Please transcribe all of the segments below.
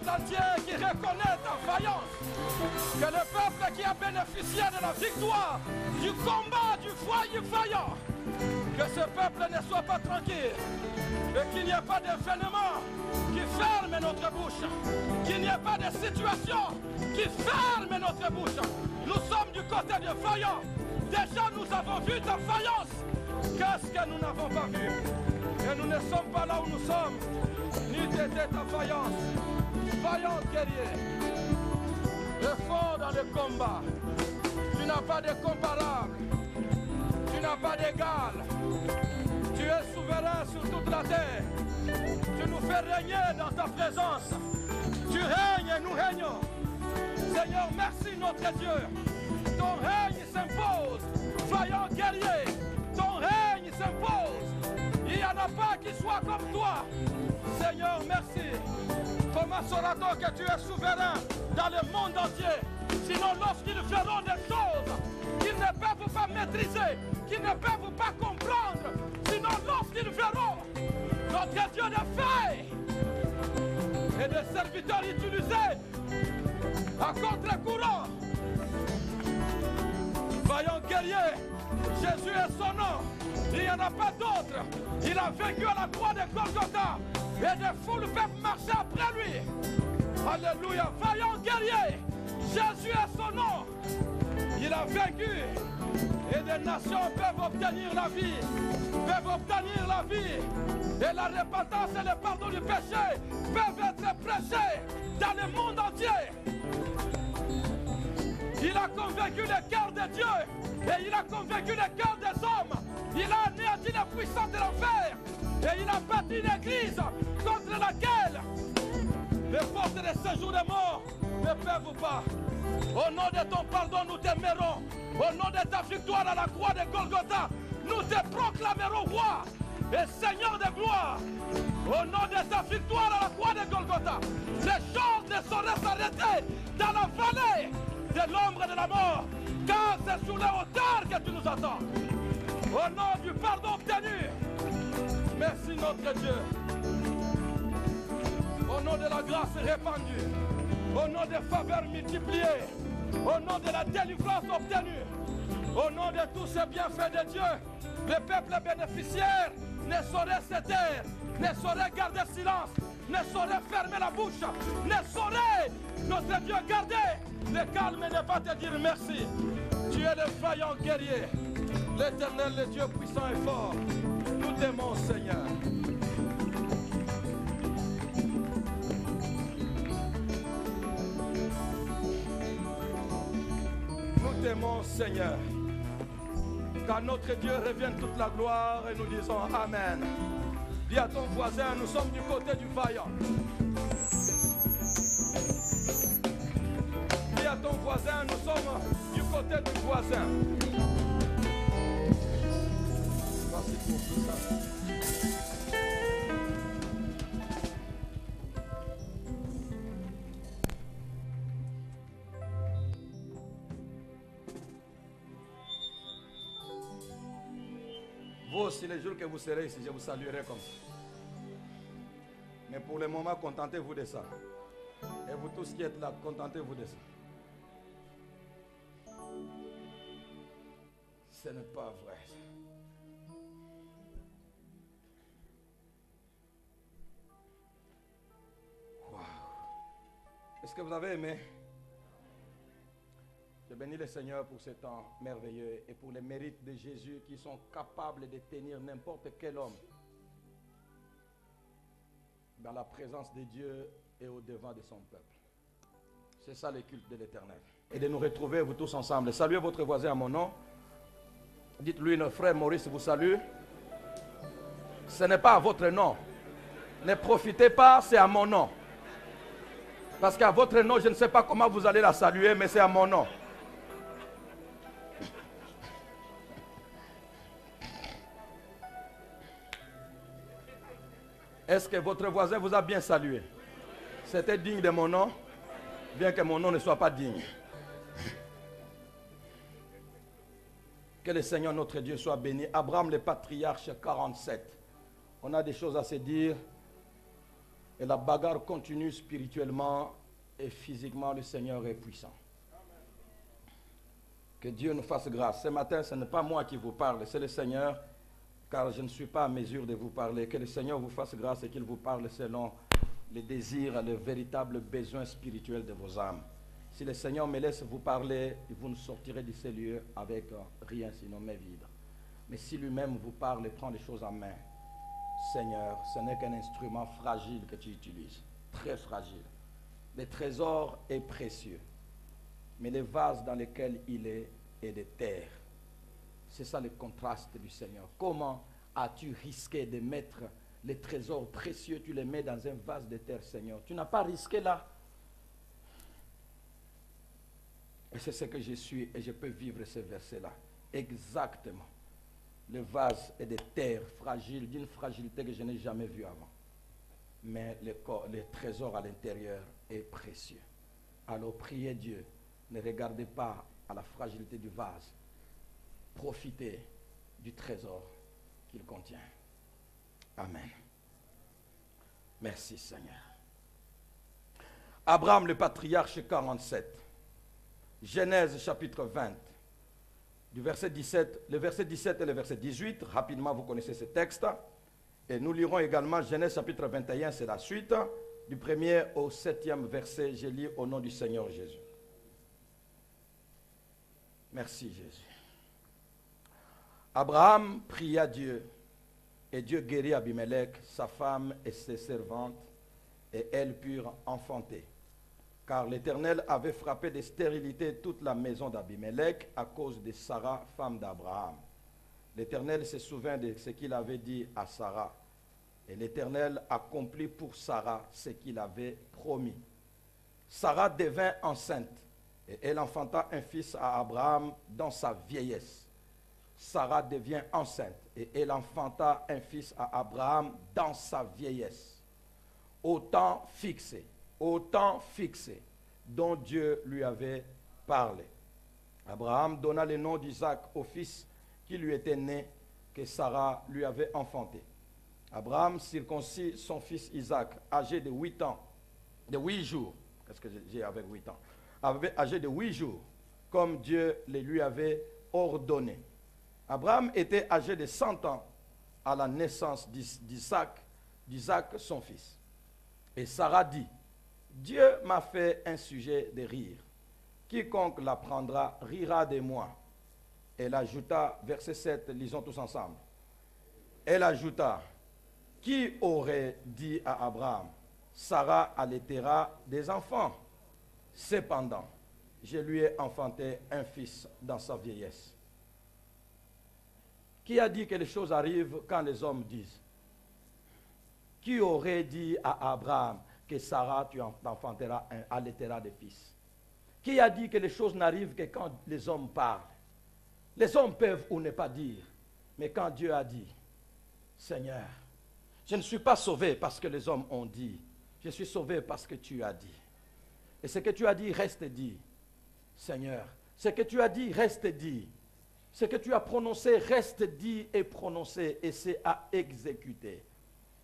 peuple entier qui reconnaît ta vaillance. Que le peuple qui a bénéficié de la victoire, du combat, du foyer vaillant, que ce peuple ne soit pas tranquille. Et qu'il n'y ait pas d'événement qui ferme notre bouche. Qu'il n'y ait pas de situation qui ferme notre bouche. Nous sommes du côté des vaillants. Déjà nous avons vu ta vaillance. Qu'est-ce que nous n'avons pas vu? Et nous ne sommes pas là où nous sommes. Ni t'étais ta vaillance. Vaillant guerrier. Et fort dans le combat. Tu n'as pas de comparable. Tu n'as pas d'égal. Tu es souverain sur toute la terre. Tu nous fais régner dans ta présence. Tu règnes et nous régnons. Seigneur, merci notre Dieu. Ton règne s'impose. Vaillant guerrier, ton règne s'impose. Il n'y en a pas qui soit comme toi. Seigneur, merci. Comment saura-t-on que tu es souverain dans le monde entier? Sinon lorsqu'ils feront des choses qu'ils ne peuvent pas maîtriser, qu'ils ne peuvent pas comprendre. Sinon lorsqu'ils verront notre Dieu de faits et des serviteurs utilisés à contre-courant. Vaillant guerrier, Jésus est son nom. Il n'y en a pas d'autre. Il a vaincu à la croix de Golgotha. Et des foules peuvent marcher après lui. Alléluia. Vaillant guerrier, Jésus est son nom. Il a vaincu. Et des nations peuvent obtenir la vie. Peuvent obtenir la vie. Et la repentance et le pardon du péché peuvent être prêchés dans le monde entier. Il a convaincu le cœur de Dieu. Et il a convaincu le cœur des hommes. Il a anéanti la puissance de l'enfer. Et il a bâti une église contre laquelle les forces de séjour des morts ne peuvent pas. Au nom de ton pardon, nous t'aimerons. Au nom de ta victoire à la croix de Golgotha, nous te proclamerons roi et Seigneur de gloire. Au nom de ta victoire à la croix de Golgotha, les choses ne sauraient s'arrêter dans la vallée de l'ombre de la mort, car c'est sur les hauteurs que tu nous attends. Au nom du pardon obtenu, merci notre Dieu. Au nom de la grâce répandue, au nom des faveurs multipliées, au nom de la délivrance obtenue, au nom de tous ces bienfaits de Dieu, le peuple bénéficiaire ne saurait se taire, ne saurait garder silence, ne saurait fermer la bouche, ne saurait, notre Dieu, garder le calme et ne pas te dire merci. Tu es le vaillant guerrier, l'Éternel, le Dieu puissant et fort. Nous t'aimons, Seigneur. Nous t'aimons, Seigneur. Qu'à notre Dieu revienne toute la gloire et nous disons Amen. Dis à ton voisin, nous sommes du côté du vaillant. Dis à ton voisin, nous sommes du côté du voisin. Merci pour tout ça. Vous aussi, les jours que vous serez ici, je vous saluerai comme ça. Mais pour le moment, contentez-vous de ça. Et vous tous qui êtes là, contentez-vous de ça. Ce n'est pas vrai. Wow. Est-ce que vous avez aimé? Je bénis le Seigneur pour ce temps merveilleux et pour les mérites de Jésus qui sont capables de tenir n'importe quel homme dans la présence de Dieu et au devant de son peuple. C'est ça le culte de l'Éternel. Et de nous retrouver, vous tous ensemble. Saluez votre voisin à mon nom. Dites-lui, notre frère Maurice vous salue. Ce n'est pas à votre nom. Ne profitez pas, c'est à mon nom. Parce qu'à votre nom, je ne sais pas comment vous allez la saluer, mais c'est à mon nom. Est-ce que votre voisin vous a bien salué? C'était digne de mon nom, bien que mon nom ne soit pas digne. Que le Seigneur notre Dieu soit béni. Abraham le patriarche 47. On a des choses à se dire. Et la bagarre continue spirituellement et physiquement. Le Seigneur est puissant. Que Dieu nous fasse grâce. Ce matin, ce n'est pas moi qui vous parle, c'est le Seigneur, car je ne suis pas à mesure de vous parler. Que le Seigneur vous fasse grâce et qu'il vous parle selon les désirs, les véritables besoins spirituels de vos âmes. Si le Seigneur me laisse vous parler, vous ne sortirez de ces lieux avec rien sinon main vide. Mais si lui-même vous parle et prend les choses en main, Seigneur, ce n'est qu'un instrument fragile que tu utilises, très fragile. Le trésor est précieux, mais les vases dans lesquels il est de terre. C'est ça le contraste du Seigneur. Comment as-tu risqué de mettre les trésors précieux, tu les mets dans un vase de terre, Seigneur? Tu n'as pas risqué là. Et c'est ce que je suis et je peux vivre ce verset-là. Exactement. Le vase est de terre fragile, d'une fragilité que je n'ai jamais vue avant. Mais le trésor à l'intérieur est précieux. Alors priez Dieu. Ne regardez pas à la fragilité du vase. Profitez du trésor qu'il contient. Amen. Merci Seigneur. Abraham le patriarche 47. Genèse chapitre 20. Du verset 17, le verset 17 et le verset 18. Rapidement, vous connaissez ce texte. Et nous lirons également Genèse chapitre 21, c'est la suite. Du 1er au 7e verset, je lis au nom du Seigneur Jésus. Merci Jésus. Abraham pria Dieu, et Dieu guérit Abimelech, sa femme et ses servantes, et elles purent enfanter. Car l'Éternel avait frappé de stérilité toute la maison d'Abimelech à cause de Sarah, femme d'Abraham. L'Éternel se souvint de ce qu'il avait dit à Sarah, et l'Éternel accomplit pour Sarah ce qu'il avait promis. Sarah devint enceinte, et elle enfanta un fils à Abraham dans sa vieillesse. Sarah devient enceinte, et elle enfanta un fils à Abraham dans sa vieillesse. Au temps fixé, dont Dieu lui avait parlé. Abraham donna le nom d'Isaac au fils qui lui était né, que Sarah lui avait enfanté. Abraham circoncit son fils Isaac, âgé de 8 ans, de 8 jours. Qu'est-ce que j'ai avec 8 ans? Âgé de 8 jours, comme Dieu le lui avait ordonné. Abraham était âgé de 100 ans à la naissance d'Isaac, son fils. Et Sarah dit, Dieu m'a fait un sujet de rire. Quiconque l'apprendra rira de moi. Elle ajouta, verset 7, lisons tous ensemble. Elle ajouta, qui aurait dit à Abraham, Sarah allaitera des enfants. Cependant, je lui ai enfanté un fils dans sa vieillesse. Qui a dit que les choses arrivent quand les hommes disent? Qui aurait dit à Abraham que Sarah, tu enfanteras, allaitera des fils? Qui a dit que les choses n'arrivent que quand les hommes parlent? Les hommes peuvent ou ne pas dire, mais quand Dieu a dit, Seigneur, je ne suis pas sauvé parce que les hommes ont dit, je suis sauvé parce que tu as dit. Et ce que tu as dit reste dit, Seigneur. Ce que tu as dit reste dit. Ce que tu as prononcé reste dit et prononcé, et c'est à exécuter.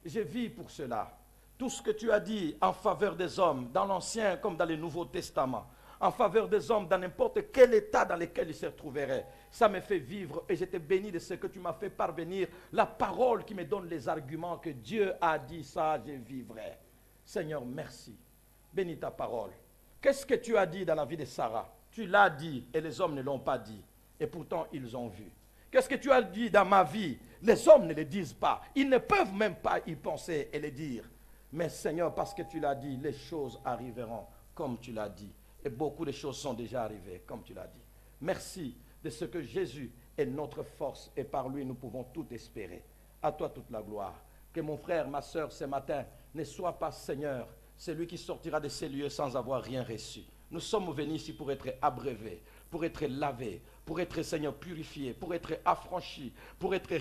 Je vis pour cela. Tout ce que tu as dit en faveur des hommes, dans l'Ancien comme dans le Nouveau Testament, en faveur des hommes, dans n'importe quel état dans lequel ils se trouveraient, ça me fait vivre, et je te bénis de ce que tu m'as fait parvenir, la parole qui me donne les arguments que Dieu a dit, ça je vivrai. Seigneur, merci. Bénis ta parole. Qu'est-ce que tu as dit dans la vie de Sarah? Tu l'as dit et les hommes ne l'ont pas dit. Et pourtant, ils ont vu. Qu'est-ce que tu as dit dans ma vie? Les hommes ne le disent pas. Ils ne peuvent même pas y penser et le dire. Mais Seigneur, parce que tu l'as dit, les choses arriveront comme tu l'as dit. Et beaucoup de choses sont déjà arrivées comme tu l'as dit. Merci de ce que Jésus est notre force et par lui nous pouvons tout espérer. À toi toute la gloire. Que mon frère, ma soeur, ce matin, ne soit pas, Seigneur, celui qui sortira de ces lieux sans avoir rien reçu. Nous sommes venus ici pour être abreuvés, pour être lavés, pour être, Seigneur, purifiés, pour être affranchis, pour être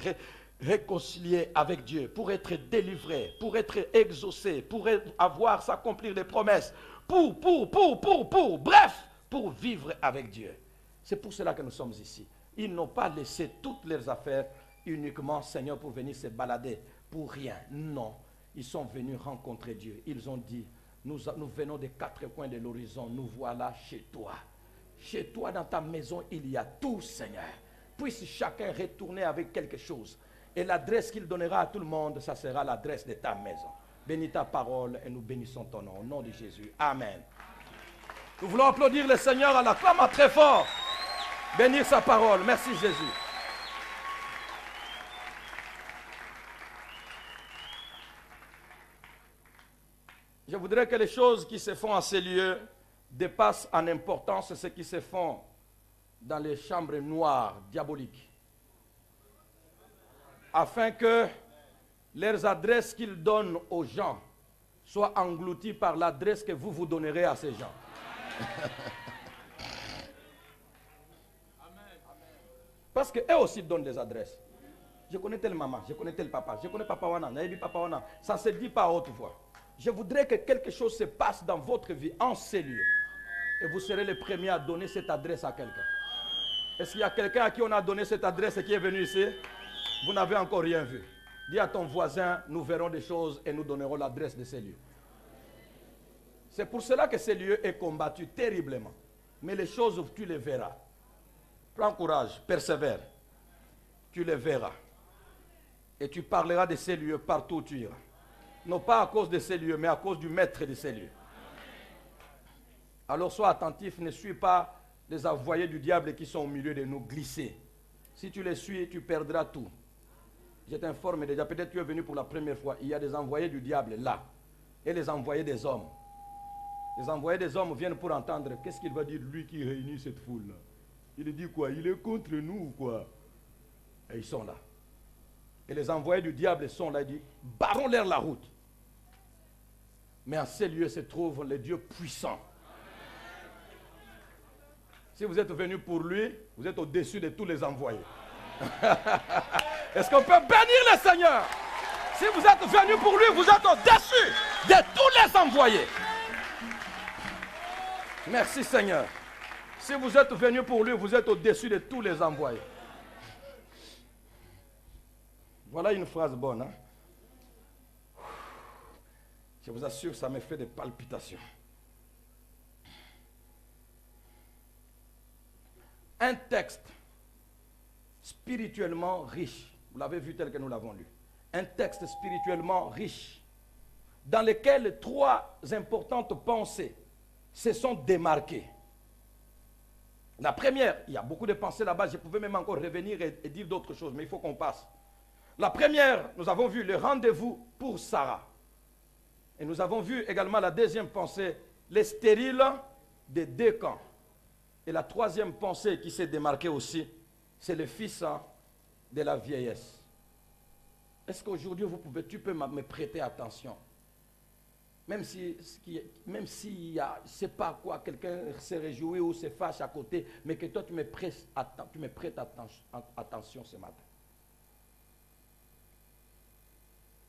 réconciliés avec Dieu, pour être délivrés, pour être exaucés, pour avoir, s'accomplir des promesses, bref, pour vivre avec Dieu. C'est pour cela que nous sommes ici. Ils n'ont pas laissé toutes leurs affaires uniquement, Seigneur, pour venir se balader pour rien. Non. Ils sont venus rencontrer Dieu. Ils ont dit, nous venons des quatre coins de l'horizon, nous voilà chez toi. Chez toi, dans ta maison, il y a tout, Seigneur. Puisse chacun retourner avec quelque chose. Et l'adresse qu'il donnera à tout le monde, ça sera l'adresse de ta maison. Bénis ta parole et nous bénissons ton nom. Au nom de Jésus. Amen. Nous voulons applaudir le Seigneur à l'acclamation très fort. Bénir sa parole. Merci Jésus. Je voudrais que les choses qui se font en ces lieux dépassent en importance ce qui se font dans les chambres noires diaboliques. Afin que leurs adresses qu'ils donnent aux gens soient englouties par l'adresse que vous donnerez à ces gens. Parce qu'eux aussi donnent des adresses. Je connais telle maman, je connais tel papa, je connais papa Wana, papa Wana. Ça ne se dit pas à haute voix. Je voudrais que quelque chose se passe dans votre vie, en ces lieux. Et vous serez les premiers à donner cette adresse à quelqu'un. Est-ce qu'il y a quelqu'un à qui on a donné cette adresse et qui est venu ici? Vous n'avez encore rien vu. Dis à ton voisin, nous verrons des choses et nous donnerons l'adresse de ces lieux. C'est pour cela que ces lieux est combattu terriblement. Mais les choses, tu les verras. Prends courage, persévère. Tu les verras. Et tu parleras de ces lieux partout où tu iras. Non pas à cause de ces lieux, mais à cause du maître de ces lieux. Alors sois attentif, ne suis pas les envoyés du diable qui sont au milieu de nous glisser. Si tu les suis, tu perdras tout. Je t'informe déjà, peut-être tu es venu pour la première fois, il y a des envoyés du diable là, et les envoyés des hommes. Les envoyés des hommes viennent pour entendre, qu'est-ce qu'il va dire lui qui réunit cette foule-là? Il dit quoi? Il est contre nous ou quoi? Et ils sont là. Et les envoyés du diable sont là, il dit, barrons-leur la route. Mais en ces lieux se trouve le Dieu puissant. Si vous êtes venu pour lui, vous êtes au-dessus de tous les envoyés. Est-ce qu'on peut bénir le Seigneur? Si vous êtes venu pour lui, vous êtes au-dessus de tous les envoyés. Merci Seigneur. Si vous êtes venu pour lui, vous êtes au-dessus de tous les envoyés. Voilà une phrase bonne. Hein? Je vous assure, ça me fait des palpitations. Un texte spirituellement riche. Vous l'avez vu tel que nous l'avons lu. Un texte spirituellement riche, dans lequel trois importantes pensées se sont démarquées. La première, il y a beaucoup de pensées là-bas, je pouvais même encore revenir et dire d'autres choses, mais il faut qu'on passe. La première, nous avons vu le rendez-vous pour Sarah. Et nous avons vu également la deuxième pensée, les stériles des deux camps. Et la troisième pensée qui s'est démarquée aussi, c'est le fils de la vieillesse. Est-ce qu'aujourd'hui, tu peux me prêter attention? Même si y a, je ne sais pas quoi, quelqu'un se réjouit ou se fâche à côté, mais que toi, tu me prêtes attention ce matin.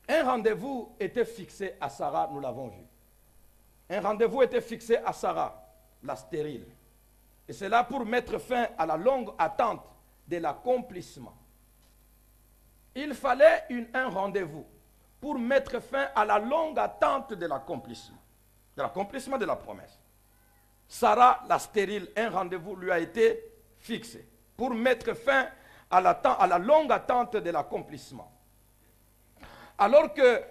Un rendez-vous était fixé à Sarah, nous l'avons vu. Un rendez-vous était fixé à Sarah, la stérile. Et c'est là pour mettre fin à la longue attente de l'accomplissement. Il fallait un rendez-vous pour mettre fin à la longue attente de l'accomplissement de la promesse. Sarah, la stérile, un rendez-vous lui a été fixé pour mettre fin à la longue attente de l'accomplissement. Alors que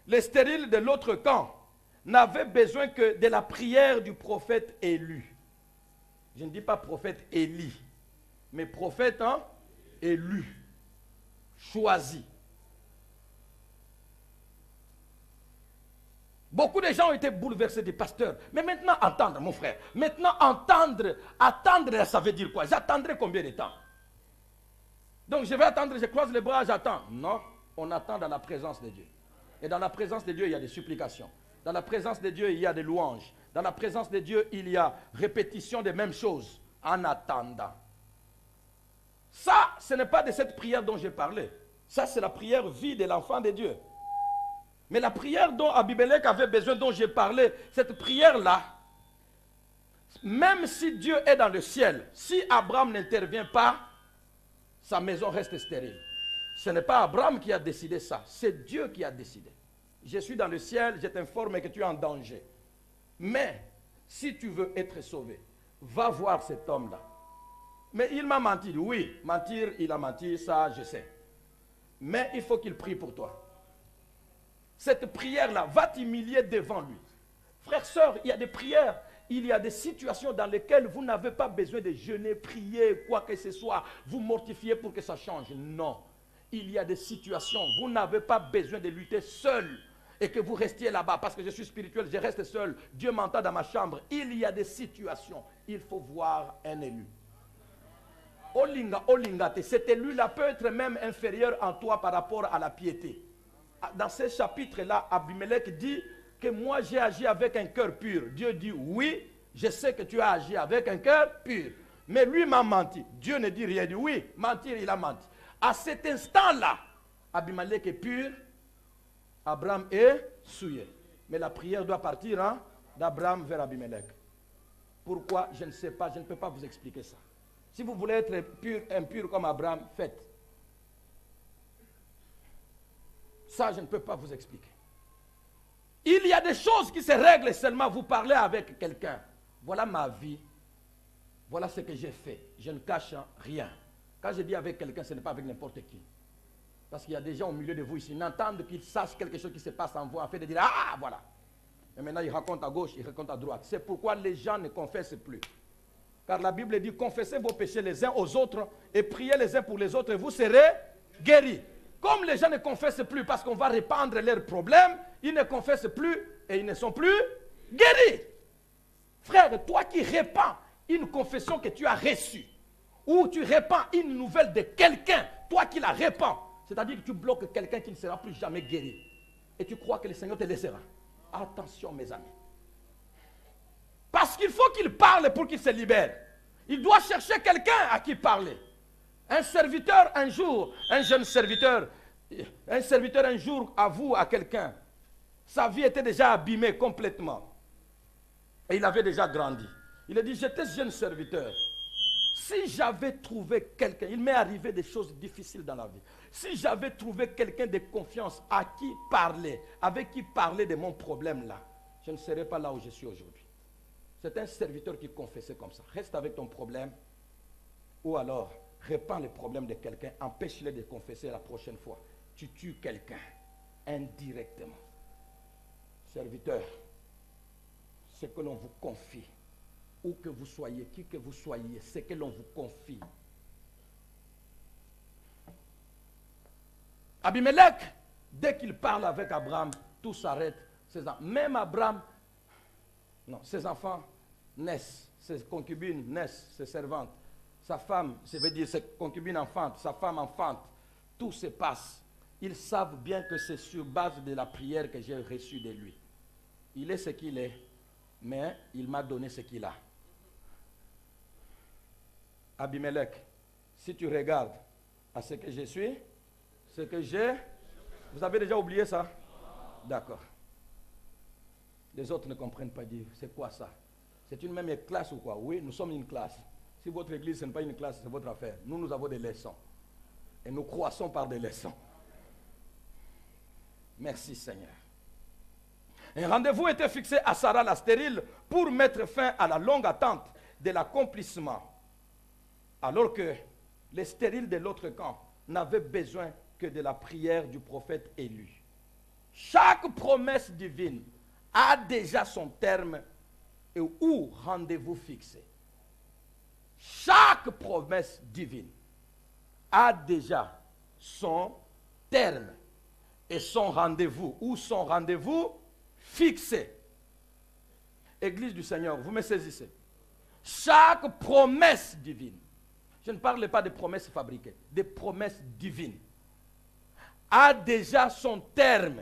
les stériles de l'autre camp n'avaient besoin que de la prière du prophète élu. Je ne dis pas prophète Élie, mais prophète élu, choisi. Beaucoup de gens ont été bouleversés des pasteurs. Mais maintenant, entendre, mon frère. Maintenant, attendre, ça veut dire quoi? J'attendrai combien de temps? Donc, je vais attendre, je croise les bras, j'attends. Non, on attend dans la présence de Dieu. Et dans la présence de Dieu, il y a des supplications. Dans la présence de Dieu, il y a des louanges. Dans la présence de Dieu, il y a répétition des mêmes choses en attendant. Ça, ce n'est pas de cette prière dont j'ai parlé. Ça, c'est la prière vie de l'enfant de Dieu. Mais la prière dont Abimelech avait besoin, dont j'ai parlé, cette prière-là, même si Dieu est dans le ciel, si Abraham n'intervient pas, sa maison reste stérile. Ce n'est pas Abraham qui a décidé ça, c'est Dieu qui a décidé. je suis dans le ciel, je t'informe que tu es en danger. Mais, si tu veux être sauvé, va voir cet homme-là. Mais il m'a menti. Oui, mentir, il a menti, ça je sais. Mais il faut qu'il prie pour toi. Cette prière-là va t'humilier devant lui. Frères, sœurs, il y a des prières, il y a des situations dans lesquelles vous n'avez pas besoin de jeûner, prier, quoi que ce soit, vous mortifier pour que ça change. Non. Il y a des situations, vous n'avez pas besoin de lutter seul et que vous restiez là-bas parce que je suis spirituel, je reste seul. Dieu m'entend dans ma chambre. Il y a des situations, il faut voir un élu. Olingate, cet élu-là peut être même inférieur en toi par rapport à la piété. Dans ce chapitre-là, Abimelech dit que moi j'ai agi avec un cœur pur. Dieu dit oui, je sais que tu as agi avec un cœur pur. Mais lui m'a menti. Dieu ne dit rien. Il dit oui, mentir, il a menti. À cet instant-là, Abimelech est pur, Abraham est souillé. Mais la prière doit partir d'Abraham vers Abimelech. Pourquoi? Je ne sais pas, je ne peux pas vous expliquer ça. Si vous voulez être pur, impur comme Abraham, faites. Ça, je ne peux pas vous expliquer. Il y a des choses qui se règlent seulement. Vous parlez avec quelqu'un. Voilà ma vie. Voilà ce que j'ai fait. Je ne cache rien. Quand je dis avec quelqu'un, ce n'est pas avec n'importe qui. Parce qu'il y a des gens au milieu de vous ici, n'entendent qu'ils sachent quelque chose qui se passe en vous, afin de dire, ah, voilà. Et maintenant, ils racontent à gauche, ils racontent à droite. C'est pourquoi les gens ne confessent plus. Car la Bible dit, confessez vos péchés les uns aux autres et priez les uns pour les autres et vous serez guéris. Comme les gens ne confessent plus parce qu'on va répandre leurs problèmes, ils ne confessent plus et ils ne sont plus guéris. Frère, toi qui répands une confession que tu as reçue, ou tu répands une nouvelle de quelqu'un, toi qui la répands, c'est-à-dire que tu bloques quelqu'un qui ne sera plus jamais guéri. Et tu crois que le Seigneur te laissera. Attention mes amis. Parce qu'il faut qu'il parle pour qu'il se libère. Il doit chercher quelqu'un à qui parler. Un serviteur un jour, un jeune serviteur, un jour avoue à quelqu'un. Sa vie était déjà abîmée complètement. Et il avait déjà grandi. Il a dit, j'étais jeune serviteur. Si j'avais trouvé quelqu'un, il m'est arrivé des choses difficiles dans la vie. Si j'avais trouvé quelqu'un de confiance à qui parler, avec qui parler de mon problème là, je ne serais pas là où je suis aujourd'hui. C'est un serviteur qui confessait comme ça. Reste avec ton problème ou alors répands les problèmes de quelqu'un, empêche-le de confesser la prochaine fois. Tu tues quelqu'un indirectement. Serviteur, ce que l'on vous confie, où que vous soyez, qui que vous soyez, ce que l'on vous confie. Abimelech, dès qu'il parle avec Abraham, tout s'arrête. Même Abraham, non, ses enfants naissent, ses concubines naissent, ses servantes. Sa femme, ça veut dire ses concubines enfantent, sa femme enfante. Tout se passe. Ils savent bien que c'est sur base de la prière que j'ai reçu de lui. Il est ce qu'il est, mais il m'a donné ce qu'il a. Abimelech, si tu regardes à ce que je suis, ce que j'ai, vous avez déjà oublié ça? D'accord. Les autres ne comprennent pas dire, c'est quoi ça? C'est une même classe ou quoi? Oui, nous sommes une classe. Si votre église ce n'est pas une classe, c'est votre affaire. Nous avons des leçons. Et nous croissons par des leçons. Merci Seigneur. Un rendez-vous était fixé à Sarah la stérile pour mettre fin à la longue attente de l'accomplissement. Alors que les stériles de l'autre camp n'avaient besoin que de la prière du prophète élu. Chaque promesse divine a déjà son terme et ou rendez-vous fixé. Chaque promesse divine a déjà son terme et son rendez-vous ou son rendez-vous fixé. Église du Seigneur, vous me saisissez. Chaque promesse divine, je ne parle pas de promesses fabriquées, des promesses divines, a déjà son terme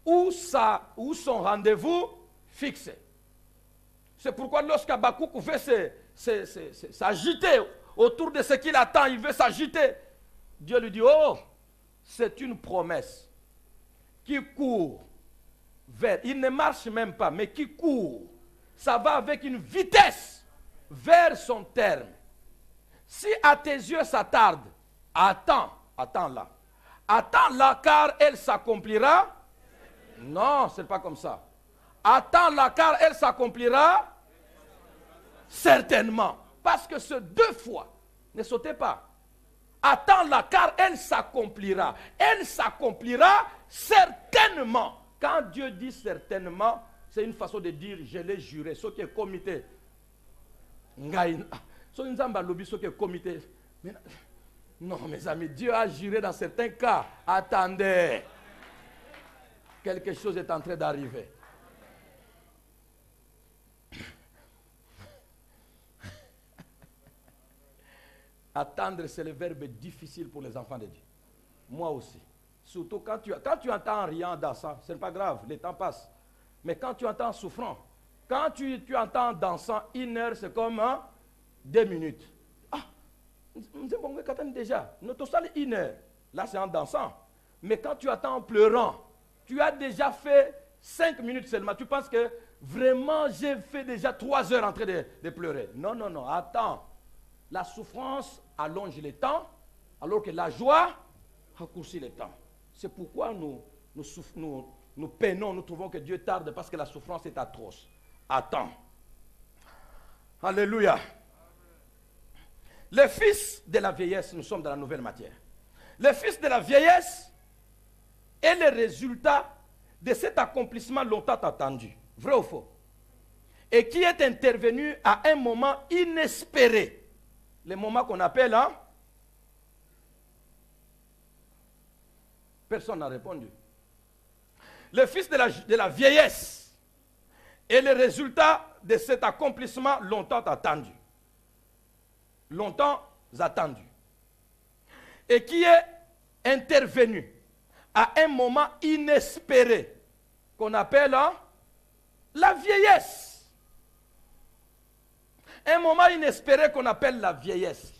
ou son rendez-vous fixé. C'est pourquoi lorsqu'Habakkuk veut s'agiter autour de ce qu'il attend, il veut s'agiter, Dieu lui dit, oh, c'est une promesse qui court vers, il ne marche même pas, mais qui court, ça va avec une vitesse vers son terme. Si à tes yeux ça tarde, attends là, car elle s'accomplira Non, ce n'est pas comme ça. Attends-la car elle s'accomplira certainement. Parce que ce 2 fois, ne sautez pas. Attends-la car elle s'accomplira. Elle s'accomplira certainement. Quand Dieu dit certainement, c'est une façon de dire je l'ai juré. Ce qui est comité. Non, mes amis, Dieu a juré dans certains cas. Attendez. Quelque chose est en train d'arriver. Attendre, c'est le verbe difficile pour les enfants de Dieu. Moi aussi. Surtout quand tu entends rien dansant, ce n'est pas grave, le temps passe. Mais quand tu entends souffrant, quand tu entends dansant, 1 heure, c'est comme 2 minutes. Ah, déjà, notre salle 1 heure. Là, c'est en dansant. Mais quand tu attends en pleurant, tu as déjà fait 5 minutes seulement. Tu penses que vraiment, j'ai fait déjà 3 heures en train de pleurer. Non, non, non, attends. La souffrance allonge le temps, alors que la joie raccourcit le temps. C'est pourquoi nous peinons, nous trouvons que Dieu tarde, parce que la souffrance est atroce. Attends. Alléluia. Les fils de la vieillesse, nous sommes dans la nouvelle matière. Les fils de la vieillesse est le résultat de cet accomplissement longtemps attendu. Vrai ou faux? Et qui est intervenu à un moment inespéré. Le moment qu'on appelle, personne n'a répondu. Le fils de la vieillesse est le résultat de cet accomplissement longtemps attendu. Longtemps attendu. Et qui est intervenu à un moment inespéré qu'on appelle la vieillesse. Un moment inespéré qu'on appelle la vieillesse.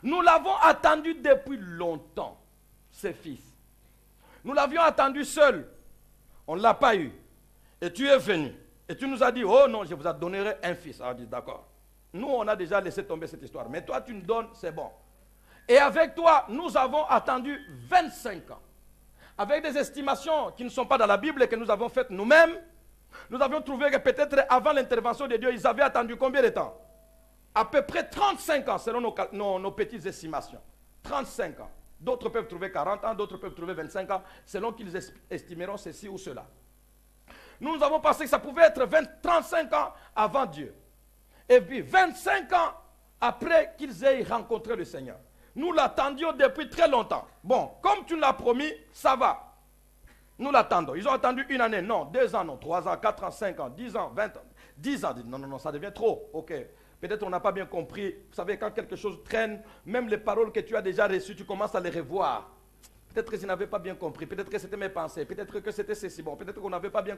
Nous l'avons attendu depuis longtemps, ces fils. Nous l'avions attendu seul. On ne l'a pas eu. Et tu es venu. Et tu nous as dit, oh non, je vous donnerai un fils. On a dit, d'accord. Nous, on a déjà laissé tomber cette histoire. Mais toi, tu nous donnes, c'est bon. Et avec toi, nous avons attendu 25 ans. Avec des estimations qui ne sont pas dans la Bible et que nous avons faites nous-mêmes, nous avions trouvé que peut-être avant l'intervention de Dieu, ils avaient attendu combien de temps? À peu près 35 ans, selon nos petites estimations. 35 ans. D'autres peuvent trouver 40 ans, d'autres peuvent trouver 25 ans, selon qu'ils estimeront ceci ou cela. Nous avons pensé que ça pouvait être 35 ans avant Dieu. Et puis 25 ans après qu'ils aient rencontré le Seigneur. Nous l'attendions depuis très longtemps. Bon, comme tu l'as promis, ça va. Nous l'attendons. Ils ont attendu 1 année, non, 2 ans, non, 3 ans, 4 ans, 5 ans, 10 ans, 20 ans, 10 ans. Non, non, non, ça devient trop. Ok. Peut-être on n'a pas bien compris. Vous savez, quand quelque chose traîne, même les paroles que tu as déjà reçues, tu commences à les revoir. Peut-être que je n'avais pas bien compris. Peut-être que c'était mes pensées. Peut-être que c'était ceci. Bon, peut-être qu'on n'avait pas bien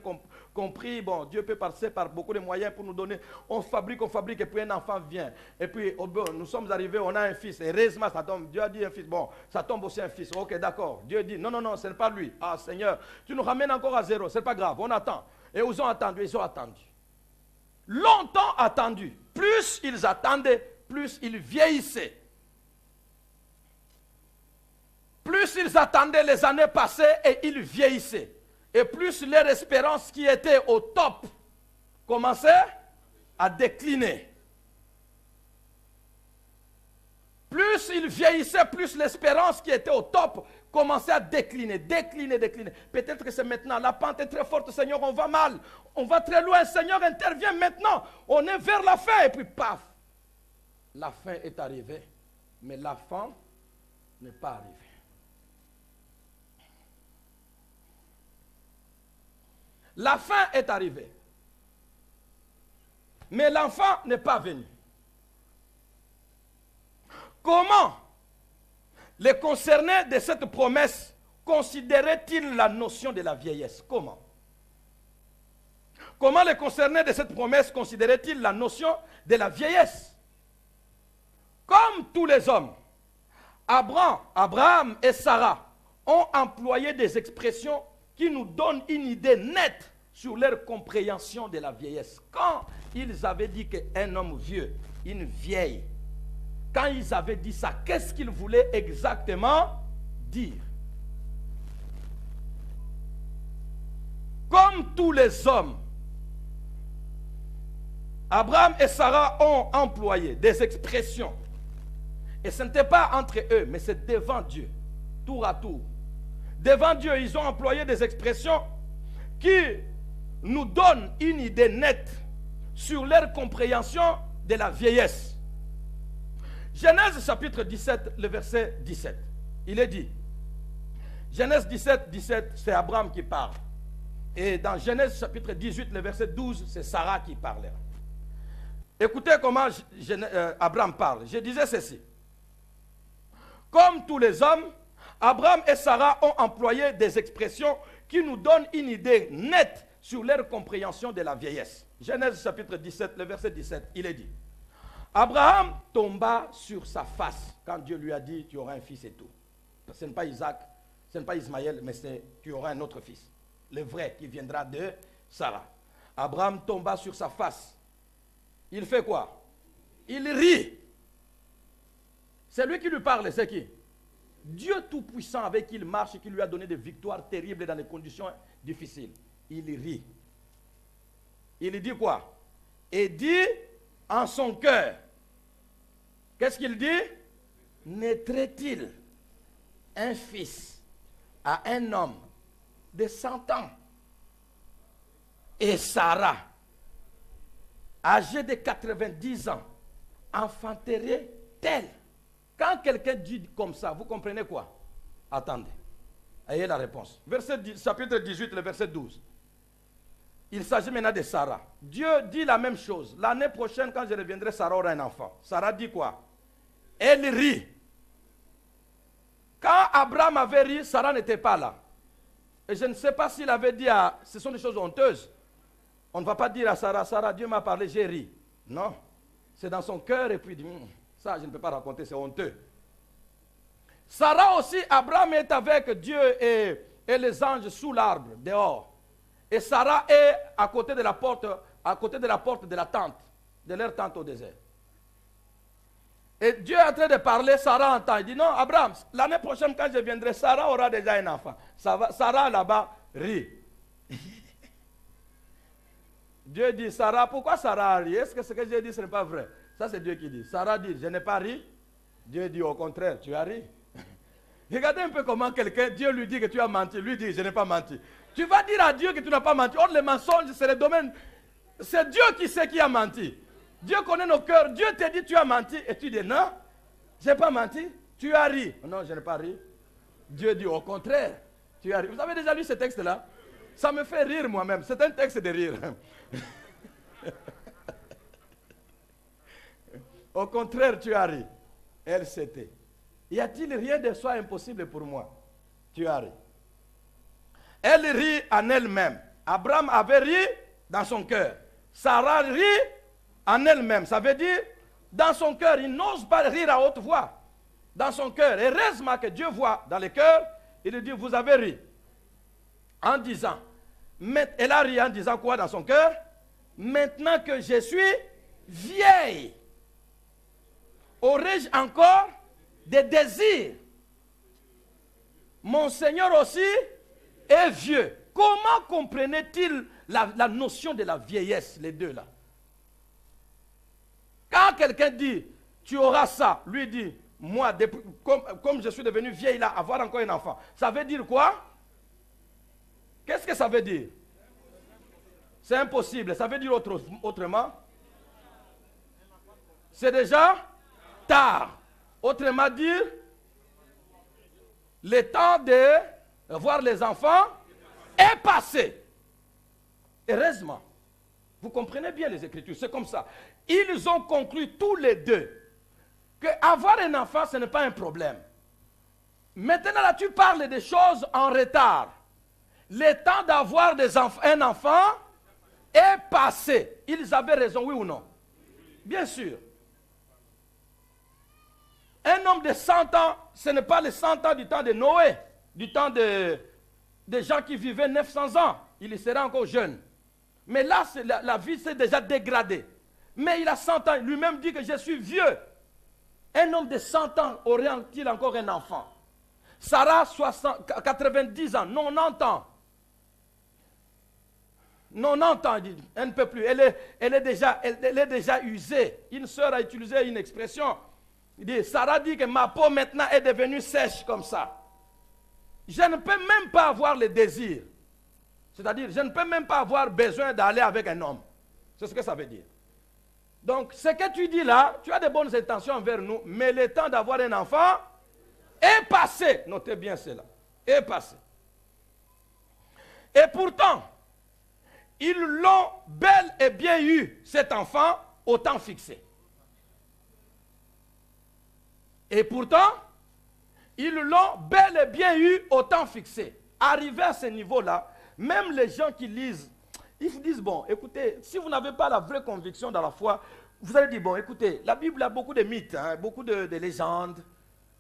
compris. Bon, Dieu peut passer par beaucoup de moyens pour nous donner. On fabrique, et puis un enfant vient. Et puis, oh bon, nous sommes arrivés, on a un fils. Et heureusement, ça tombe. Dieu a dit un fils. Bon, ça tombe aussi un fils. Ok, d'accord. Dieu dit, non, non, non, ce n'est pas lui. Ah, Seigneur, tu nous ramènes encore à 0. Ce n'est pas grave, on attend. Et ils ont attendu, ils ont attendu. Longtemps attendu. Plus ils attendaient, plus ils vieillissaient. Plus ils attendaient, les années passaient et ils vieillissaient. Et plus leur espérance qui était au top commençait à décliner. Plus ils vieillissaient, plus l'espérance qui était au top commençait à décliner, décliner. Peut-être que c'est maintenant, la pente est très forte, Seigneur, on va mal, on va très loin, Seigneur, intervient maintenant. On est vers la fin et puis paf, la fin est arrivée, mais la fin n'est pas arrivée. La fin est arrivée. Mais l'enfant n'est pas venu. Comment les concernés de cette promesse considéraient-ils la notion de la vieillesse? Comment? Comment les concernés de cette promesse considéraient-ils la notion de la vieillesse? Comme tous les hommes, Abraham et Sarah ont employé des expressions qui nous donnent une idée nette sur leur compréhension de la vieillesse. Quand ils avaient dit qu'un homme vieux, une vieille, quand ils avaient dit ça, qu'est-ce qu'ils voulaient exactement dire? comme tous les hommes, Abraham et Sarah ont employé des expressions. Et ce n'était pas entre eux, mais c'est devant Dieu, tour à tour. Devant Dieu, ils ont employé des expressions qui nous donnent une idée nette sur leur compréhension de la vieillesse. Genèse chapitre 17, le verset 17. Il est dit, Genèse 17, 17, c'est Abraham qui parle. Et dans Genèse chapitre 18, le verset 12, c'est Sarah qui parle. Écoutez comment Abraham parle. Je disais ceci. Comme tous les hommes, Abraham et Sarah ont employé des expressions qui nous donnent une idée nette sur leur compréhension de la vieillesse. Genèse chapitre 17, le verset 17, il est dit. Abraham tomba sur sa face quand Dieu lui a dit, tu auras un fils et tout. Ce n'est pas Isaac, ce n'est pas Ismaël, mais tu auras un autre fils. Le vrai qui viendra de Sarah. Abraham tomba sur sa face. Il fait quoi? Il rit. C'est lui qui lui parle, c'est qui? Dieu Tout-Puissant avec qui il marche et qui lui a donné des victoires terribles dans des conditions difficiles. Il rit. Il dit quoi? Et dit en son cœur. Qu'est-ce qu'il dit? Naîtrait-il un fils à un homme de 100 ans? Et Sarah, âgée de 90 ans, enfanterait-elle? Quand quelqu'un dit comme ça, vous comprenez quoi? Attendez. Ayez la réponse. Chapitre 18, le verset 12. Il s'agit maintenant de Sarah. Dieu dit la même chose. L'année prochaine, quand je reviendrai, Sarah aura un enfant. Sarah dit quoi? Elle rit. Quand Abraham avait ri, Sarah n'était pas là. Et je ne sais pas s'il avait dit, ce sont des choses honteuses. On ne va pas dire à Sarah, Sarah, Dieu m'a parlé, j'ai ri. Non. C'est dans son cœur et puis il dit, ça je ne peux pas raconter, c'est honteux. Sarah aussi, Abraham est avec Dieu et les anges sous l'arbre, dehors. Et Sarah est à côté de la porte de la tente, de leur tente au désert. Et Dieu est en train de parler, Sarah entend. Il dit, non, Abraham, l'année prochaine quand je viendrai, Sarah aura déjà un enfant. Sarah là-bas rit. Dieu dit, Sarah, pourquoi Sarah rit? Est-ce que ce que j'ai dit, ce n'est pas vrai? Ça, c'est Dieu qui dit. Sarah dit, je n'ai pas ri. Dieu dit, au contraire, tu as ri. Regardez un peu comment quelqu'un, Dieu lui dit que tu as menti. Lui dit, je n'ai pas menti. Tu vas dire à Dieu que tu n'as pas menti. Or, les mensonges, c'est le domaine. C'est Dieu qui sait qui a menti. Dieu connaît nos cœurs. Dieu te dit, tu as menti. Et tu dis, non, je n'ai pas menti. Tu as ri. Non, je n'ai pas ri. Dieu dit, au contraire, tu as ri. Vous avez déjà lu ce texte-là? Ça me fait rire moi-même. C'est un texte de rire. Au contraire, tu as ri. Elle s'était. Y a-t-il rien de soi impossible pour moi? Tu as ri. Elle rit en elle-même. Abraham avait ri dans son cœur. Sarah rit en elle-même. Ça veut dire, dans son cœur, il n'ose pas rire à haute voix. Dans son cœur. Heureusement que Dieu voit dans le cœur, il lui dit, vous avez ri. En disant, elle a ri en disant quoi dans son cœur? Maintenant que je suis vieille, aurais-je encore des désirs? Mon Seigneur aussi est vieux. Comment comprenait-il la notion de la vieillesse, les deux là? Quand quelqu'un dit, tu auras ça, lui dit, moi, comme je suis devenu vieille là, avoir encore un enfant, ça veut dire quoi? Qu'est-ce que ça veut dire? C'est impossible. Ça veut dire autrement? C'est déjà tard. Autrement dire, le temps de voir les enfants est passé. Heureusement. Vous comprenez bien les Écritures, c'est comme ça. Ils ont conclu tous les deux qu'avoir un enfant, ce n'est pas un problème. Maintenant, là, tu parles des choses en retard. Le temps d'avoir un enfant est passé. Ils avaient raison, oui ou non? Bien sûr. Un homme de 100 ans, ce n'est pas les 100 ans du temps de Noé, du temps des gens qui vivaient 900 ans. Il sera encore jeune. Mais là, la vie s'est déjà dégradée. Mais il a 100 ans, lui-même dit que je suis vieux. Un homme de 100 ans aurait-il encore un enfant? Sarah, 90 ans, 90 ans. 90 ans, elle ne peut plus. Elle est déjà usée. Une sœur a utilisé une expression. Il dit, Sarah dit que ma peau maintenant est devenue sèche comme ça. Je ne peux même pas avoir le désir. C'est-à-dire, je ne peux même pas avoir besoin d'aller avec un homme. C'est ce que ça veut dire. Donc, ce que tu dis là, tu as de bonnes intentions envers nous, mais le temps d'avoir un enfant est passé. Notez bien cela. Est passé. Et pourtant, ils l'ont bel et bien eu, cet enfant, au temps fixé. Et pourtant, ils l'ont bel et bien eu au temps fixé. Arrivé à ce niveau-là, même les gens qui lisent, ils vous disent, bon, écoutez, si vous n'avez pas la vraie conviction dans la foi, vous allez dire, bon, écoutez, la Bible a beaucoup de mythes, hein, beaucoup de légendes,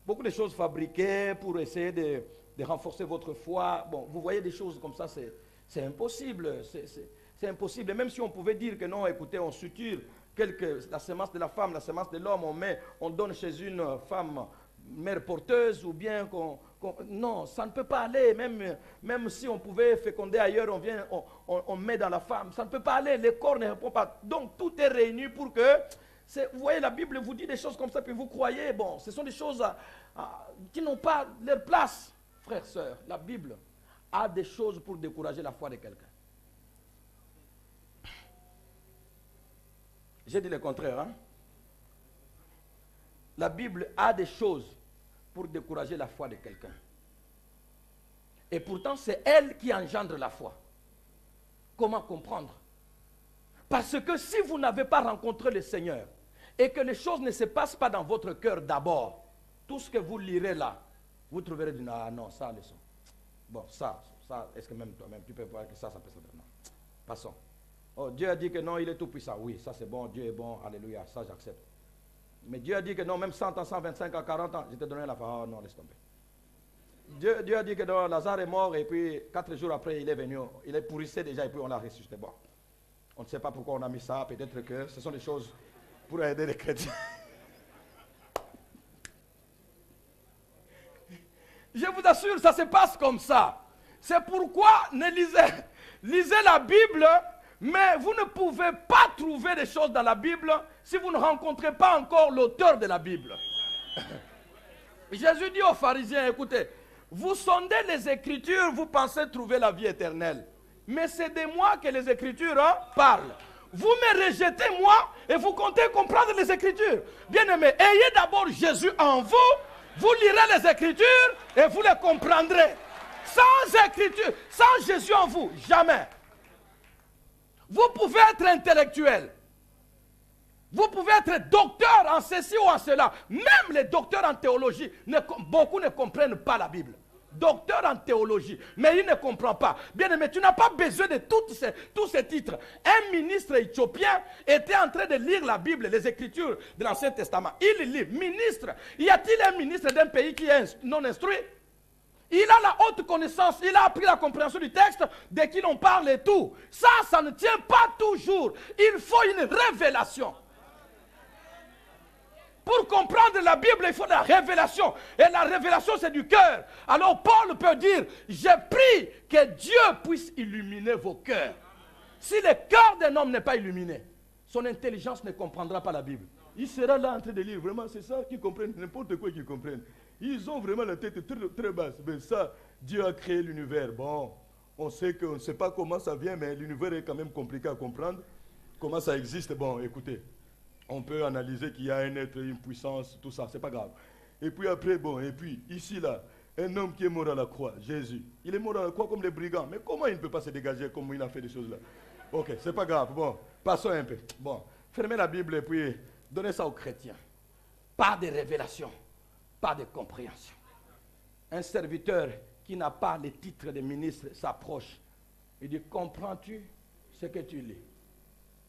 beaucoup de choses fabriquées pour essayer de renforcer votre foi. Bon, vous voyez des choses comme ça, c'est impossible. C'est impossible. Et même si on pouvait dire que non, écoutez, on suture la semence de la femme, la semence de l'homme, on donne chez une femme mère porteuse, ou bien non, ça ne peut pas aller. Même si on pouvait féconder ailleurs, on met dans la femme. Ça ne peut pas aller. Le corps ne répond pas. Donc tout est réuni pour que... Vous voyez, la Bible vous dit des choses comme ça, puis vous croyez. Bon, ce sont des choses qui n'ont pas leur place, frères, sœurs. La Bible a des choses pour décourager la foi de quelqu'un. J'ai dit le contraire. Hein? La Bible a des choses pour décourager la foi de quelqu'un. Et pourtant, c'est elle qui engendre la foi. Comment comprendre? Parce que si vous n'avez pas rencontré le Seigneur et que les choses ne se passent pas dans votre cœur d'abord, tout ce que vous lirez là, vous trouverez du ah non, ça, leçon. Bon, ça, est-ce que même toi-même, tu peux voir que ça peut se faire? Non. Passons. Oh, Dieu a dit que non, il est tout puissant. Oui, ça c'est bon, Dieu est bon, alléluia, ça j'accepte. Mais Dieu a dit que non, même 100 ans, 125 ans, 40 ans, je te donné la foi. Oh non, laisse tomber. Dieu a dit que non, Lazare est mort et puis 4 jours après, il est venu, il est pourrissé déjà et puis on l'a ressuscité. Bon, on ne sait pas pourquoi on a mis ça, peut-être que ce sont des choses pour aider les chrétiens. Je vous assure, ça se passe comme ça. C'est pourquoi lisez la Bible, mais vous ne pouvez pas trouver des choses dans la Bible si vous ne rencontrez pas encore l'auteur de la Bible. Jésus dit aux pharisiens, écoutez, vous sondez les Écritures, vous pensez trouver la vie éternelle. Mais c'est de moi que les Écritures parlent. Vous me rejetez moi et vous comptez comprendre les Écritures. Bien-aimés, ayez d'abord Jésus en vous, vous lirez les Écritures et vous les comprendrez. Sans Écriture, sans Jésus en vous, jamais. Vous pouvez être intellectuel. Vous pouvez être docteur en ceci ou en cela. Même les docteurs en théologie, beaucoup ne comprennent pas la Bible. Docteur en théologie, mais il ne comprend pas. Bien aimé, tu n'as pas besoin de tous ces titres. Un ministre éthiopien était en train de lire la Bible, les Écritures de l'Ancien Testament. Il lit, ministre. Y a-t-il un ministre d'un pays qui est non instruit? Il a la haute connaissance, il a appris la compréhension du texte dès qu'il en parle et tout. Ça ne tient pas toujours. Il faut une révélation. Pour comprendre la Bible, il faut la révélation. Et la révélation, c'est du cœur. Alors Paul peut dire, j'ai pris que Dieu puisse illuminer vos cœurs. Si le cœur d'un homme n'est pas illuminé, son intelligence ne comprendra pas la Bible. Il sera là en train de lire. Vraiment, c'est ça qu'ils comprennent, n'importe quoi qu'ils comprennent. Ils ont vraiment la tête très, très basse. Mais ça, Dieu a créé l'univers. Bon, on sait qu'on ne sait pas comment ça vient, mais l'univers est quand même compliqué à comprendre. Comment ça existe? Bon, écoutez. On peut analyser qu'il y a un être, une puissance, tout ça, c'est pas grave. Et puis après, bon, et puis ici, là, un homme qui est mort à la croix, Jésus. Il est mort à la croix comme les brigands. Mais comment il ne peut pas se dégager comme il a fait des choses là? Ok, c'est pas grave. Bon, passons un peu. Bon, fermez la Bible et puis donnez ça aux chrétiens. Pas de révélation, pas de compréhension. Un serviteur qui n'a pas les titres de ministre s'approche. Il dit, comprends-tu ce que tu lis?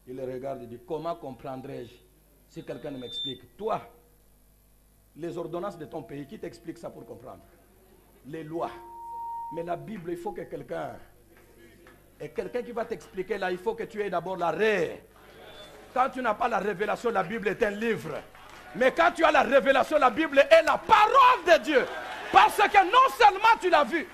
Il le regarde et dit, comment comprendrais-je si quelqu'un ne m'explique? Toi, les ordonnances de ton pays, qui t'explique ça pour comprendre? Les lois. Mais la Bible, il faut que quelqu'un... Et quelqu'un qui va t'expliquer là, il faut que tu aies d'abord la ré. Quand tu n'as pas la révélation, la Bible est un livre. Mais quand tu as la révélation, la Bible est la parole de Dieu. Parce que non seulement tu l'as vu.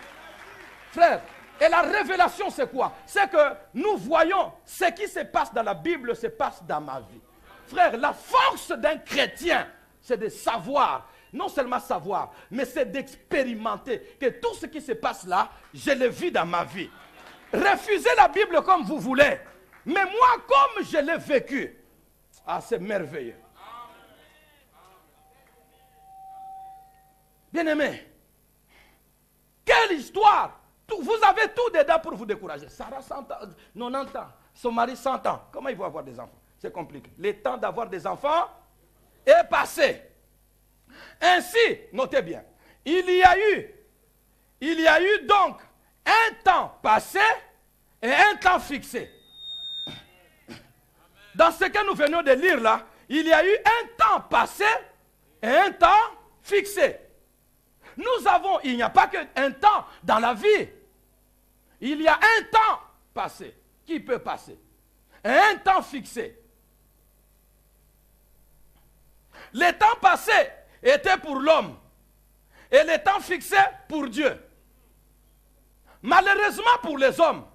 Frère, Et la révélation, c'est quoi? C'est que nous voyons ce qui se passe dans la Bible se passe dans ma vie. Frère, la force d'un chrétien, c'est de savoir, non seulement savoir, mais c'est d'expérimenter que tout ce qui se passe là, je le vis dans ma vie. Refusez la Bible comme vous voulez, mais moi, comme je l'ai vécu, ah, c'est merveilleux. Bien-aimé, quelle histoire! Vous avez tout dedans pour vous décourager. Sarah 100 ans, 90 ans, son mari 100 ans. Comment ils vont avoir des enfants? C'est compliqué. Le temps d'avoir des enfants est passé. Ainsi, notez bien, il y a eu donc un temps passé et un temps fixé. Dans ce que nous venons de lire là, il y a eu un temps passé et un temps fixé. Il n'y a pas qu'un temps dans la vie. Il y a un temps passé qui peut passer. Et un temps fixé. Le temps passé était pour l'homme. Et le temps fixé pour Dieu. Malheureusement pour les hommes.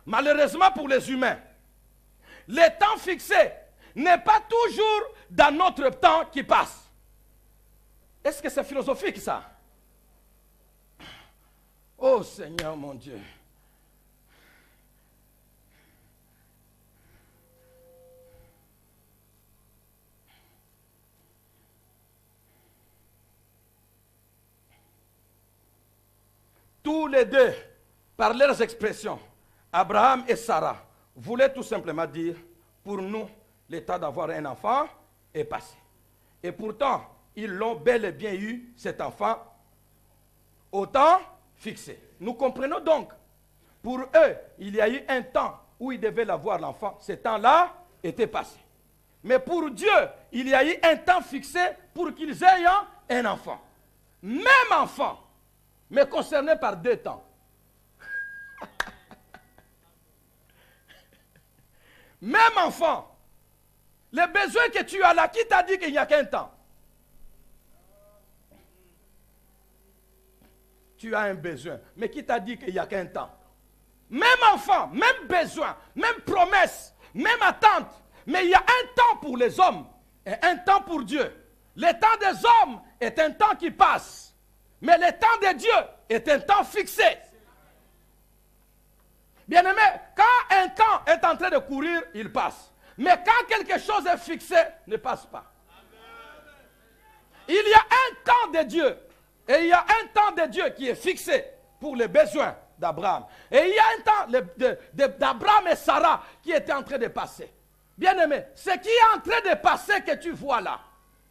Malheureusement pour les humains. Le temps fixé n'est pas toujours dans notre temps qui passe. Est-ce que c'est philosophique ça? Oh Seigneur mon Dieu. Tous les deux, par leurs expressions, Abraham et Sarah voulaient tout simplement dire, pour nous, l'état d'avoir un enfant est passé. Et pourtant, ils l'ont bel et bien eu, cet enfant, au temps fixé. Nous comprenons donc, pour eux, il y a eu un temps où ils devaient l'avoir, l'enfant. Ce temps-là était passé. Mais pour Dieu, il y a eu un temps fixé pour qu'ils aient un enfant. Même enfant, mais concerné par deux temps. Même enfant, les besoins que tu as là, qui t'a dit qu'il n'y a qu'un temps? Tu as un besoin, mais qui t'a dit qu'il n'y a qu'un temps? Même enfant, même besoin, même promesse, même attente, mais il y a un temps pour les hommes et un temps pour Dieu. Le temps des hommes est un temps qui passe, mais le temps de Dieu est un temps fixé. Bien-aimé, quand un temps est en train de courir, il passe. Mais quand quelque chose est fixé, ne passe pas. Il y a un temps de Dieu. Et il y a un temps de Dieu qui est fixé pour les besoins d'Abraham. Et il y a un temps d'Abraham et Sarah qui était en train de passer. Bien-aimé, ce qui est en train de passer que tu vois là,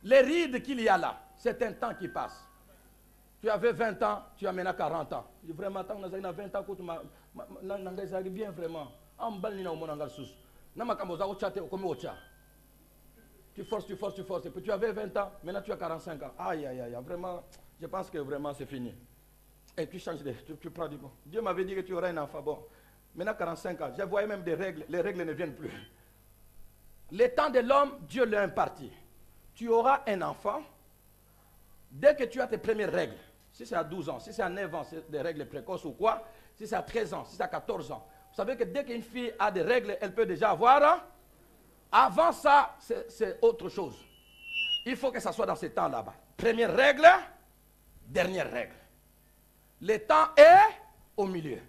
les rides qu'il y a là, c'est un temps qui passe. Tu avais 20 ans, tu as maintenant 40 ans. Vraiment, tant que tu as 20 ans, tu bien vraiment. Tu forces, et puis tu avais 20 ans, maintenant tu as 45 ans. Aïe, aïe, aïe, vraiment, je pense que vraiment c'est fini. Et tu changes, tu prends du bon. Dieu m'avait dit que tu aurais un enfant. Bon, maintenant 45 ans, je voyais même des règles, les règles ne viennent plus. Le temps de l'homme, Dieu l'a imparti. Tu auras un enfant, dès que tu as tes premières règles, si c'est à 12 ans, si c'est à 9 ans, c'est des règles précoces ou quoi, si c'est à 13 ans, si c'est à 14 ans. Vous savez que dès qu'une fille a des règles, elle peut déjà avoir. Avant ça, c'est autre chose. Il faut que ça soit dans ce temps là-bas. Première règle, dernière règle. Le temps est au milieu.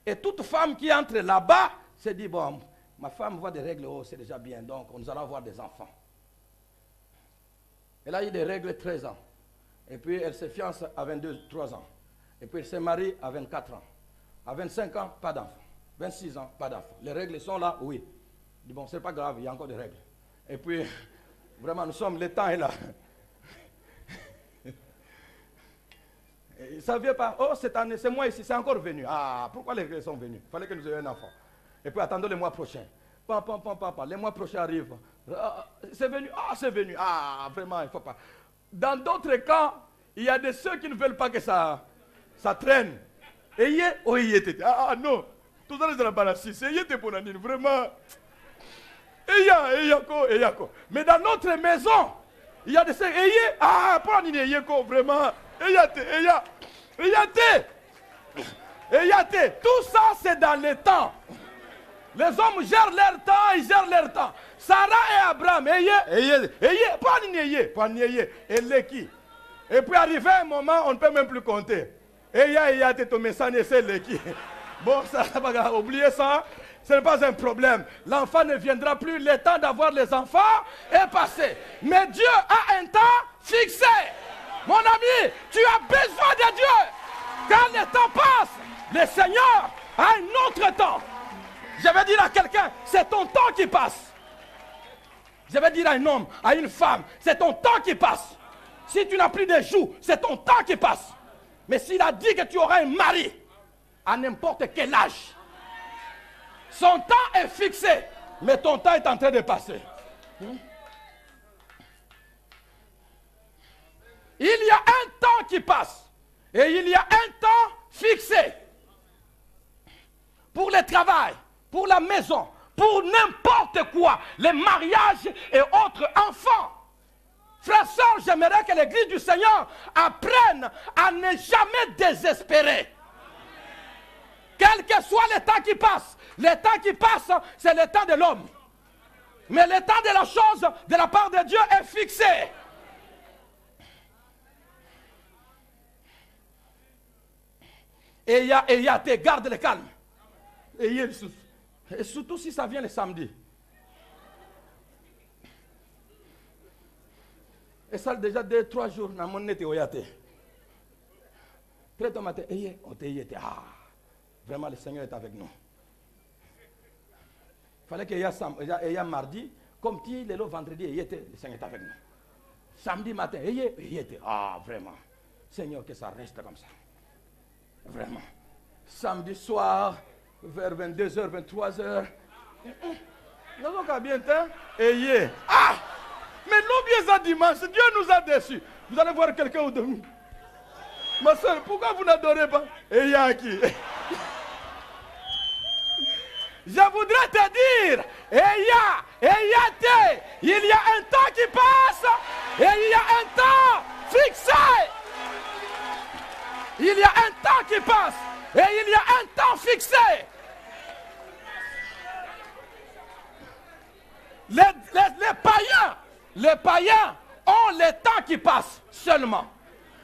Et toute femme qui entre là-bas se dit, bon, ma femme voit des règles, oh, c'est déjà bien, donc nous allons avoir des enfants. Elle a eu des règles 13 ans. Et puis elle se fiance à 23 ans. Et puis elle se marie à 24 ans. À 25 ans, pas d'enfant. 26 ans, pas d'enfant. Les règles sont là, oui. Je dis, bon, c'est pas grave, il y a encore des règles. Et puis, vraiment, le temps est là. Ils ne savaient pas, oh, cette année, c'est moi ici, c'est encore venu. Ah, pourquoi les règles sont venues? Il fallait que nous ayons un enfant. Et puis, attendons le mois prochain. Papa, les mois prochains arrivent. C'est venu, c'est venu. Ah, vraiment, il ne faut pas. Dans d'autres cas, il y a de ceux qui ne veulent pas que ça traîne. Et non. Tout ça, c'est la balassie. C'est vraiment. Mais dans notre maison, il y a des ceux. Vraiment. Et tout ça c'est dans le temps. Les hommes gèrent leur temps, ils gèrent leur temps. Sarah et Abraham, et puis arrivé un moment, on ne peut même plus compter. Bon, ça va pas oublier ça. Ce n'est pas un problème. L'enfant ne viendra plus. Le temps d'avoir les enfants est passé. Mais Dieu a un temps fixé. Mon ami, tu as besoin de Dieu. Quand le temps passe, le Seigneur a un autre temps. Je vais dire à quelqu'un, c'est ton temps qui passe. Je vais dire à un homme, à une femme, c'est ton temps qui passe. Si tu n'as plus de joues, c'est ton temps qui passe. Mais s'il a dit que tu auras un mari, à n'importe quel âge, son temps est fixé, mais ton temps est en train de passer. Il y a un temps qui passe, et il y a un temps fixé pour le travail, pour la maison, pour n'importe quoi, les mariages et autres enfants. Frères, sœurs, j'aimerais que l'Église du Seigneur apprenne à ne jamais désespérer. Quel que soit le temps qui passe, le temps qui passe, c'est le temps de l'homme. Mais le temps de la chose, de la part de Dieu, est fixé. Et il y a tes garde le calme. Et surtout si ça vient le samedi. Et ça déjà 2-3 jours dans mon été oyate. Très tôt matin, vraiment le Seigneur est avec nous. Il fallait qu'il y ait mardi, comme tu le vendredi, le Seigneur est avec nous. Samedi matin, vraiment. Seigneur, que ça reste comme ça. Vraiment. Samedi soir, vers 22h, 23h. Nous avons bien temps. Mais l'oubliez ça dimanche, Dieu nous a déçus. Vous allez voir quelqu'un au demi. Ma soeur, pourquoi vous n'adorez pas? Je voudrais te dire, il y a un temps qui passe et il y a un temps fixé. Il y a un temps qui passe et il y a un temps fixé. Les païens ont le temps qui passe seulement.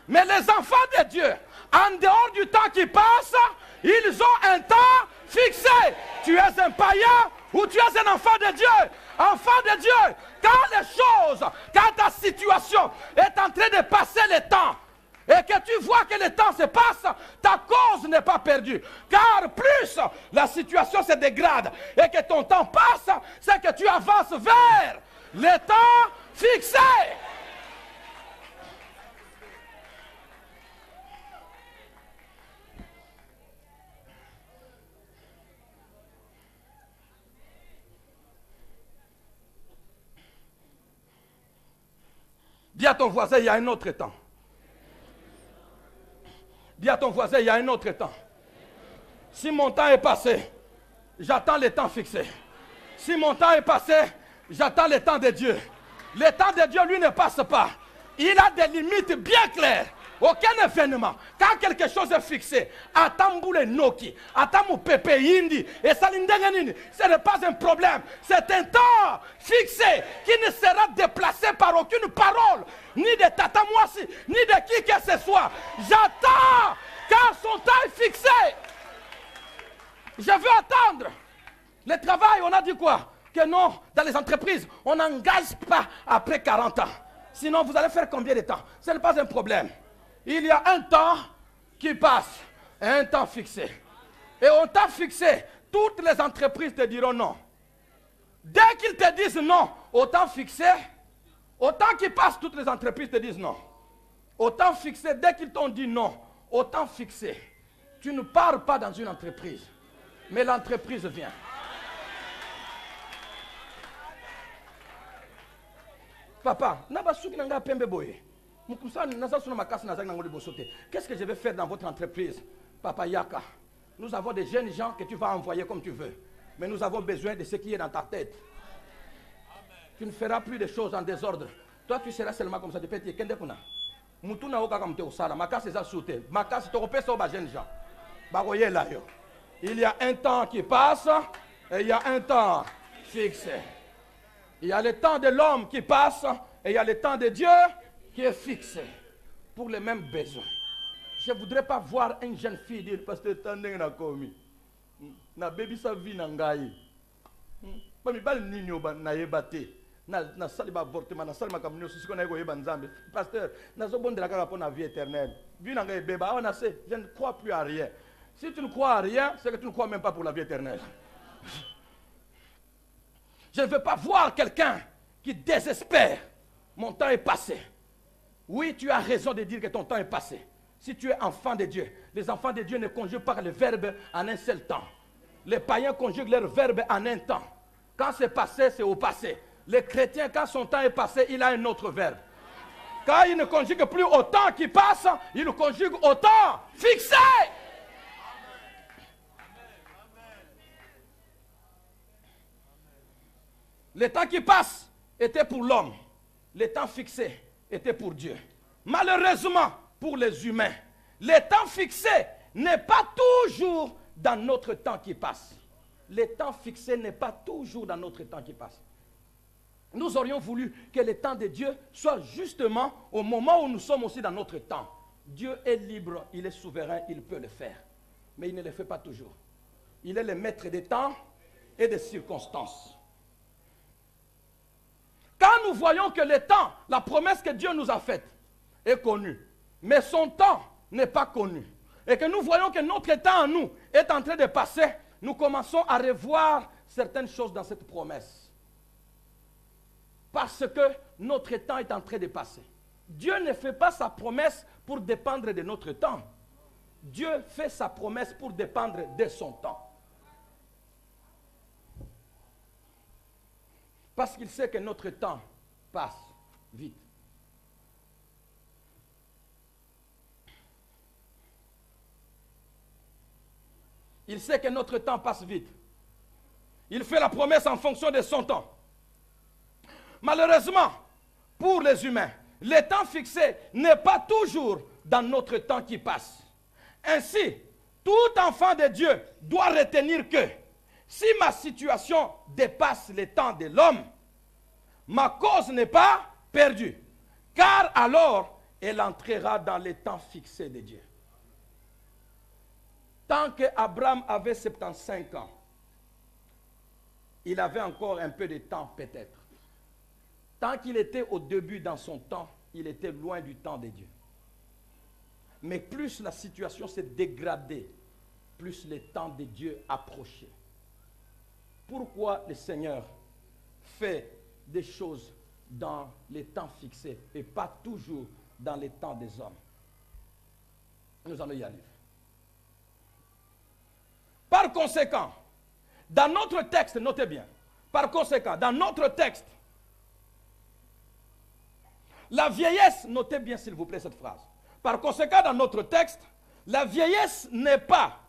Mais les enfants de Dieu, en dehors du temps qui passe, ils ont un temps fixé. Tu es un païen ou tu es un enfant de Dieu. Enfant de Dieu, quand ta situation est en train de passer le temps, et que tu vois que le temps se passe, ta cause n'est pas perdue. Car plus la situation se dégrade et que ton temps passe, c'est que tu avances vers le temps fixé. Dis à ton voisin, il y a un autre temps. Dis à ton voisin, il y a un autre temps. Si mon temps est passé, j'attends le temps fixé. Si mon temps est passé, j'attends le temps de Dieu. Le temps de Dieu, lui, ne passe pas. Il a des limites bien claires. Aucun événement. Quand quelque chose est fixé, Atamboule Noki, Atamu Pepe Indi, et Salindanganini, ce n'est pas un problème. C'est un temps fixé qui ne sera déplacé par aucune parole, ni de Tata Moissi, ni de qui que ce soit. J'attends car son temps est fixé. Je veux attendre. Le travail, on a dit quoi? Que non, dans les entreprises, on n'engage pas après 40 ans. Sinon, vous allez faire combien de temps? Ce n'est pas un problème. Il y a un temps qui passe, un temps fixé. Et on t'a fixé, toutes les entreprises te diront non. Dès qu'ils te disent non, au temps fixé, au temps qui passe, toutes les entreprises te disent non. Au temps fixé, dès qu'ils t'ont dit non, au temps fixé, tu ne pars pas dans une entreprise, mais l'entreprise vient. Papa, qu'est-ce que je vais faire dans votre entreprise? Papa Yaka, nous avons des jeunes gens que tu vas envoyer comme tu veux. Mais nous avons besoin de ce qui est dans ta tête. Amen. Tu ne feras plus de choses en désordre. Toi, tu seras seulement comme ça. Tu peux dire, Kende Kuna. Mutuna oka comme te osala. Makas eza soute. Makas te repesse aux jeunes gens. Il y a un temps qui passe et il y a un temps fixé. Il y a le temps de l'homme qui passe et il y a le temps de Dieu qui est fixé pour les mêmes besoins. Je ne voudrais pas voir une jeune fille dire parce que tu as commis. Na baby sa vie nangai. Pas mi bal nino na yebate. Na saliba avortement na salima kamnyo sisi kona yego yeba nzambe. Pasteur, na zo bondela kaka pour la vie éternelle. Vie nangai beba on a c'est, je ne crois plus à rien. Si tu ne crois à rien, c'est que tu ne crois même pas pour la vie éternelle. Je ne veux pas voir quelqu'un qui désespère. Mon temps est passé. Oui, tu as raison de dire que ton temps est passé. Si tu es enfant de Dieu, les enfants de Dieu ne conjuguent pas le verbe en un seul temps. Les païens conjuguent leur verbe en un temps. Quand c'est passé, c'est au passé. Les chrétiens, quand son temps est passé, il a un autre verbe. Quand il ne conjugue plus au temps qui passe, il conjugue au temps fixé. Le temps qui passe était pour l'homme. Le temps fixé était pour Dieu. Malheureusement, pour les humains, le temps fixé n'est pas toujours dans notre temps qui passe. Le temps fixé n'est pas toujours dans notre temps qui passe. Nous aurions voulu que le temps de Dieu soit justement au moment où nous sommes aussi dans notre temps. Dieu est libre, il est souverain, il peut le faire. Mais il ne le fait pas toujours. Il est le maître des temps et des circonstances. Quand nous voyons que le temps, la promesse que Dieu nous a faite est connue, mais son temps n'est pas connu, et que nous voyons que notre temps à nous est en train de passer, nous commençons à revoir certaines choses dans cette promesse. Parce que notre temps est en train de passer. Dieu ne fait pas sa promesse pour dépendre de notre temps. Dieu fait sa promesse pour dépendre de son temps. Parce qu'il sait que notre temps passe vite. Il sait que notre temps passe vite. Il fait la promesse en fonction de son temps. Malheureusement, pour les humains, le temps fixé n'est pas toujours dans notre temps qui passe. Ainsi, tout enfant de Dieu doit retenir que si ma situation dépasse le temps de l'homme, ma cause n'est pas perdue, car alors elle entrera dans le temps fixé de Dieu. Tant qu'Abraham avait 75 ans, il avait encore un peu de temps peut-être. Tant qu'il était au début dans son temps, il était loin du temps de Dieu. Mais plus la situation s'est dégradée, plus le temps de Dieu approchait. Pourquoi le Seigneur fait des choses dans les temps fixés et pas toujours dans les temps des hommes? Nous allons y arriver. Par conséquent, dans notre texte, notez bien, par conséquent, dans notre texte, la vieillesse, notez bien s'il vous plaît cette phrase. Par conséquent, dans notre texte, la vieillesse n'est pas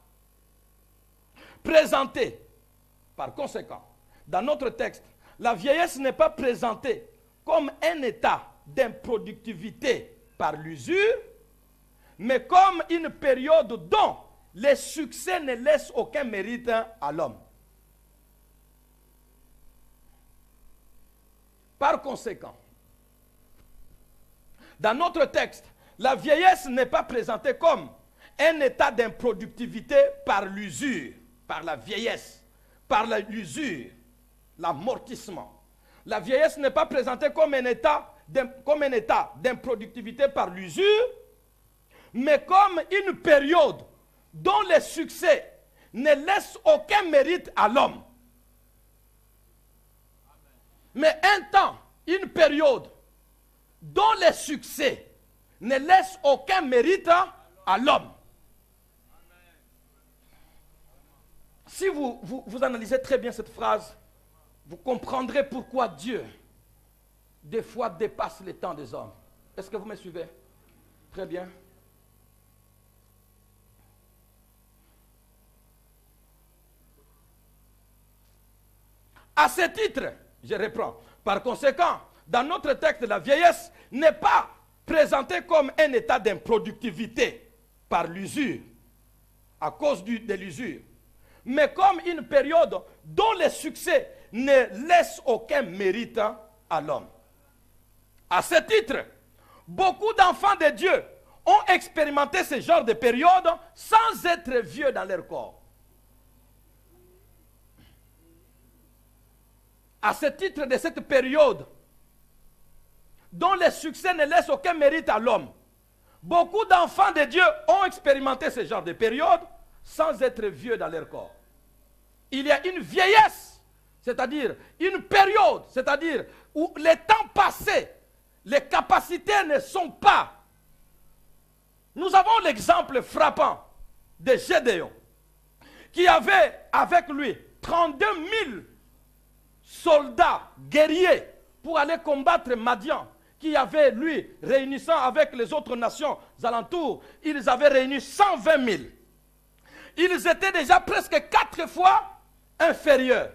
présentée. Par conséquent, dans notre texte, la vieillesse n'est pas présentée comme un état d'improductivité par l'usure, mais comme une période dont le succès ne laisse aucun mérite à l'homme. Par conséquent, dans notre texte, la vieillesse n'est pas présentée comme un état d'improductivité par l'usure, par la vieillesse, par l'usure, l'amortissement. La vieillesse n'est pas présentée comme un état d'improductivité par l'usure, mais comme une période dont le succès ne laisse aucun mérite à l'homme. Mais un temps, une période dont le succès ne laisse aucun mérite à l'homme. Si vous analysez très bien cette phrase, vous comprendrez pourquoi Dieu, des fois, dépasse le temps des hommes. Est-ce que vous me suivez? Très bien. À ce titre, je reprends, par conséquent, dans notre texte, la vieillesse n'est pas présentée comme un état d'improductivité par l'usure. à cause de l'usure, mais comme une période dont le succès ne laisse aucun mérite à l'homme. À ce titre, beaucoup d'enfants de Dieu ont expérimenté ce genre de période sans être vieux dans leur corps. À ce titre de cette période, dont le succès ne laisse aucun mérite à l'homme, beaucoup d'enfants de Dieu ont expérimenté ce genre de période sans être vieux dans leur corps. Il y a une vieillesse, c'est-à-dire une période, c'est-à-dire où les temps passés, les capacités ne sont pas. Nous avons l'exemple frappant de Gédéon, qui avait avec lui 32 000 soldats guerriers pour aller combattre Madian, qui avait, lui, réunissant avec les autres nations alentours, ils avaient réuni 120 000. Ils étaient déjà presque 4 fois inférieurs.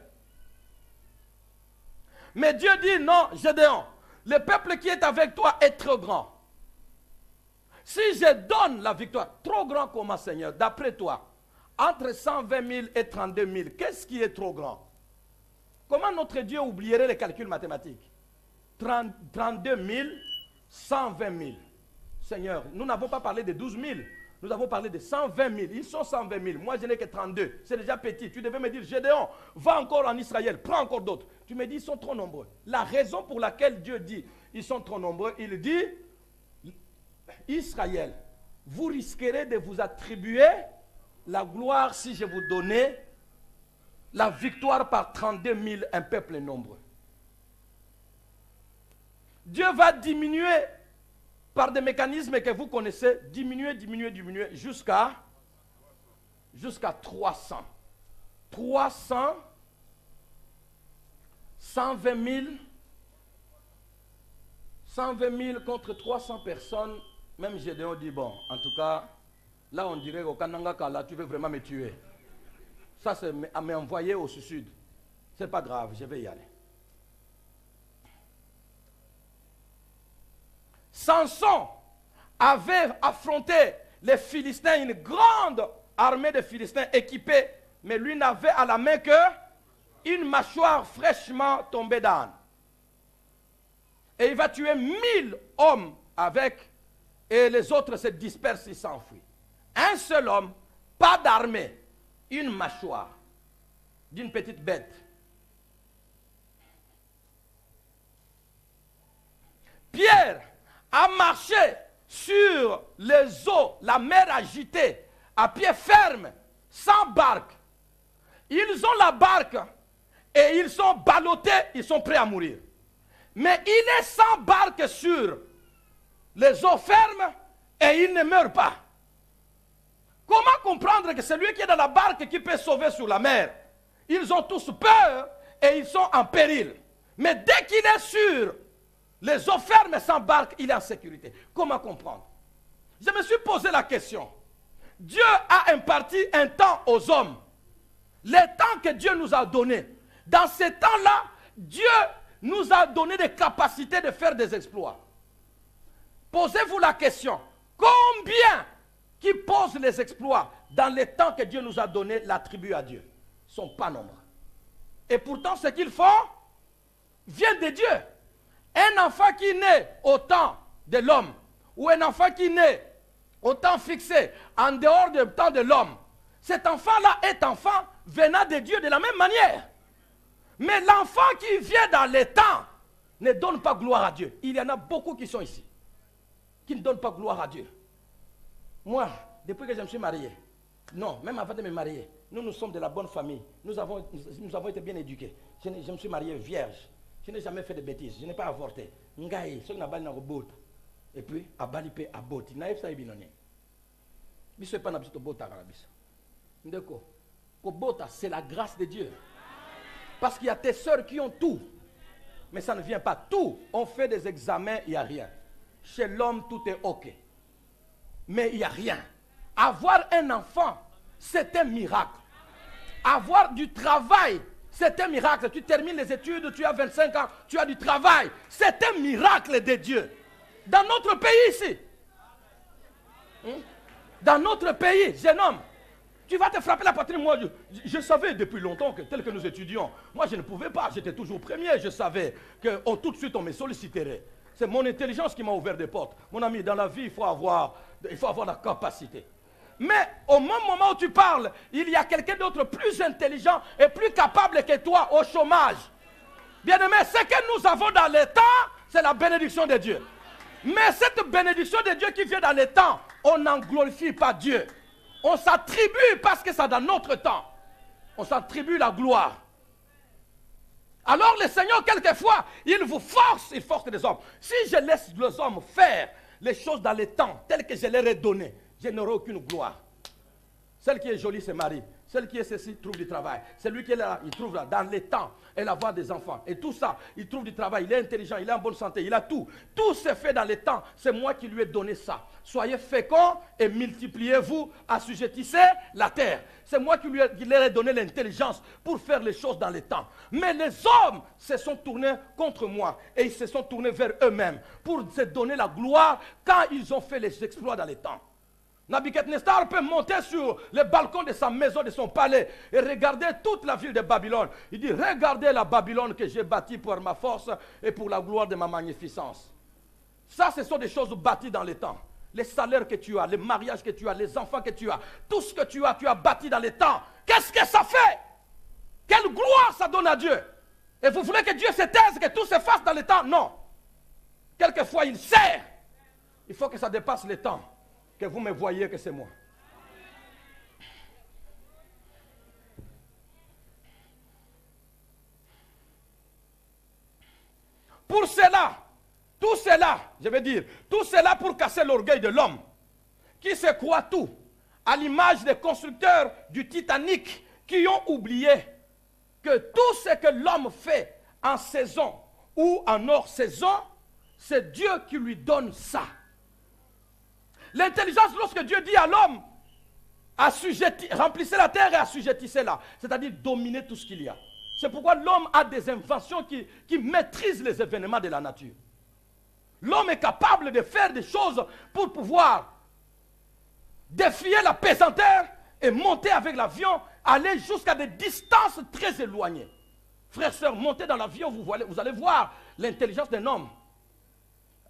Mais Dieu dit, non, Gédéon, le peuple qui est avec toi est trop grand. Si je donne la victoire, trop grand comment, Seigneur, d'après toi, entre 120 000 et 32 000, qu'est-ce qui est trop grand? Comment notre Dieu oublierait les calculs mathématiques? 32 000, 120 000. Seigneur, nous n'avons pas parlé de 12 000. Nous avons parlé de 120 000. Ils sont 120 000. Moi, je n'ai que 32. C'est déjà petit. Tu devais me dire, Gédéon, va encore en Israël. Prends encore d'autres. Tu me dis, ils sont trop nombreux. La raison pour laquelle Dieu dit, ils sont trop nombreux, il dit, Israël, vous risquerez de vous attribuer la gloire si je vous donnais la victoire par 32 000, un peuple nombreux. Dieu va diminuer par des mécanismes que vous connaissez, diminuer jusqu'à 300. 300, 120 000 contre 300 personnes. Même Gédéon dit, bon, en tout cas, là on dirait au Kananga Kala, tu veux vraiment me tuer. Ça c'est à m'envoyer au sud. C'est pas grave, je vais y aller. Samson avait affronté les Philistins, une grande armée de Philistins équipée, mais lui n'avait à la main que une mâchoire fraîchement tombée d'âne. Et il va tuer 1000 hommes avec, et les autres se dispersent, ils s'enfuient. Un seul homme, pas d'armée, une mâchoire d'une petite bête. Pierre a marché sur les eaux, la mer agitée, à pied ferme, sans barque. Ils ont la barque et ils sont ballottés, ils sont prêts à mourir. Mais il est sans barque sur les eaux fermes et il ne meurt pas. Comment comprendre que celui qui est dans la barque qui peut sauver sur la mer, ils ont tous peur et ils sont en péril. Mais dès qu'il est sur les eaux fermes sans barque, il est en sécurité. Comment comprendre? Je me suis posé la question. Dieu a imparti un temps aux hommes. Les temps que Dieu nous a donnés. Dans ces temps-là, Dieu nous a donné des capacités de faire des exploits. Posez-vous la question. Combien qui posent les exploits dans les temps que Dieu nous a donnés l'attribuent à Dieu? Ils ne sont pas nombreux. Et pourtant, ce qu'ils font vient de Dieu. Un enfant qui naît au temps de l'homme, ou un enfant qui naît au temps fixé, en dehors du temps de l'homme, cet enfant-là est enfant venant de Dieu de la même manière. Mais l'enfant qui vient dans les temps ne donne pas gloire à Dieu. Il y en a beaucoup qui sont ici, qui ne donnent pas gloire à Dieu. Moi, depuis que je me suis marié, non, même avant de me marier, nous sommes de la bonne famille. Nous avons été bien éduqués. Je me suis marié vierge. Je n'ai jamais fait de bêtises. Je n'ai pas avorté. Et puis, à Balipé, à Boti. Naïf ça est binonné. Biso pas n'absito bota karabisa. Ndeko. Ko bota, c'est la grâce de Dieu. Parce qu'il y a tes sœurs qui ont tout. Mais ça ne vient pas. Tout. On fait des examens, il n'y a rien. Chez l'homme, tout est OK. Mais il n'y a rien. Avoir un enfant, c'est un miracle. Avoir du travail, c'est un miracle. Tu termines les études, tu as 25 ans, tu as du travail. C'est un miracle de Dieu. Dans notre pays ici. Dans notre pays, jeune homme, Tu vas te frapper la poitrine. Moi, je savais depuis longtemps que tel que nous étudions, moi je ne pouvais pas, j'étais toujours premier, je savais que tout de suite on me solliciterait. C'est mon intelligence qui m'a ouvert des portes. Mon ami, dans la vie, il faut avoir la capacité. Mais au même moment où tu parles, il y a quelqu'un d'autre plus intelligent et plus capable que toi au chômage. Bien-aimé, ce que nous avons dans les temps, c'est la bénédiction de Dieu. Mais cette bénédiction de Dieu qui vient dans les temps, on n'en glorifie pas Dieu. On s'attribue parce que c'est dans notre temps. On s'attribue la gloire. Alors le Seigneur, quelquefois, il force les hommes. Si je laisse les hommes faire les choses dans les temps, telles que je leur ai donné, je n'aurai aucune gloire. Celle qui est jolie, c'est Marie. Celle qui est ceci, trouve du travail. Celui qui est là, il trouve là, dans les temps, elle va avoir des enfants. Et tout ça, il trouve du travail, il est intelligent, il est en bonne santé, il a tout. Tout se fait dans les temps. C'est moi qui lui ai donné ça. Soyez féconds et multipliez-vous, assujettissez la terre. C'est moi qui leur ai donné l'intelligence pour faire les choses dans les temps. Mais les hommes se sont tournés contre moi et ils se sont tournés vers eux-mêmes pour se donner la gloire quand ils ont fait les exploits dans les temps. Nabuchodonosor peut monter sur le balcon de sa maison, de son palais, et regarder toute la ville de Babylone. Il dit, regardez la Babylone que j'ai bâtie pour ma force et pour la gloire de ma magnificence. Ça, ce sont des choses bâties dans les temps. Les salaires que tu as, les mariages que tu as, les enfants que tu as, tout ce que tu as bâti dans les temps. Qu'est-ce que ça fait? Quelle gloire ça donne à Dieu? Et vous voulez que Dieu se taise, que tout se fasse dans les temps? Non. Quelquefois, il sert. Il faut que ça dépasse les temps. Que vous me voyez que c'est moi. Pour cela, tout cela, je veux dire, tout cela pour casser l'orgueil de l'homme, qui se croit tout, à l'image des constructeurs du Titanic, qui ont oublié que tout ce que l'homme fait en saison ou en hors saison, c'est Dieu qui lui donne ça. L'intelligence, lorsque Dieu dit à l'homme, remplissez la terre et assujettissez-la, c'est-à-dire dominer tout ce qu'il y a. C'est pourquoi l'homme a des inventions qui maîtrisent les événements de la nature. L'homme est capable de faire des choses pour pouvoir défier la pesanteur et monter avec l'avion, aller jusqu'à des distances très éloignées. Frères et sœurs, montez dans l'avion, vous allez voir l'intelligence d'un homme.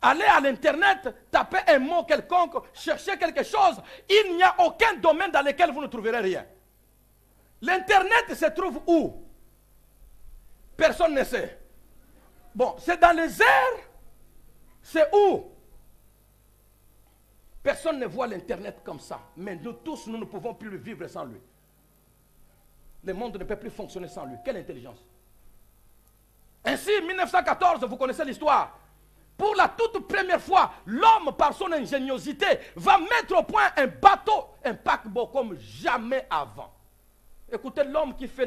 Allez à l'internet, tapez un mot quelconque, cherchez quelque chose. Il n'y a aucun domaine dans lequel vous ne trouverez rien. L'internet se trouve où? Personne ne sait. Bon, c'est dans les airs. C'est où? Personne ne voit l'internet comme ça. Mais nous tous, nous ne pouvons plus vivre sans lui. Le monde ne peut plus fonctionner sans lui. Quelle intelligence! Ainsi, 1914, vous connaissez l'histoire. Pour la toute première fois, l'homme, par son ingéniosité, va mettre au point un bateau, un paquebot comme jamais avant. Écoutez, l'homme qui fait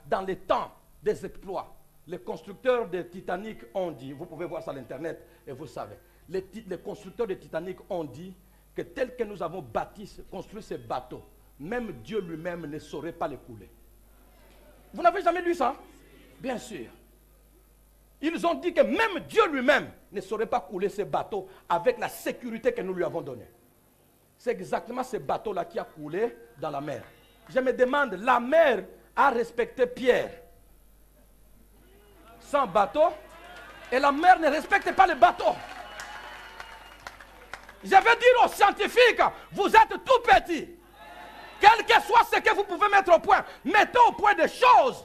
dans les temps des exploits. Les constructeurs de Titanic ont dit, vous pouvez voir ça à l'internet et vous savez, les constructeurs de Titanic ont dit que tel que nous avons construit ces bateaux, même Dieu lui-même ne saurait pas les couler. Vous n'avez jamais lu ça? Bien sûr. Ils ont dit que même Dieu lui-même ne saurait pas couler ces bateaux avec la sécurité que nous lui avons donnée. C'est exactement ce bateau-là qui a coulé dans la mer. Je me demande, la mer a respecté Pierre sans bateau et la mer ne respecte pas le bateau. Je vais dire aux scientifiques, vous êtes tout petits. Quel que soit ce que vous pouvez mettre au point, mettez au point des choses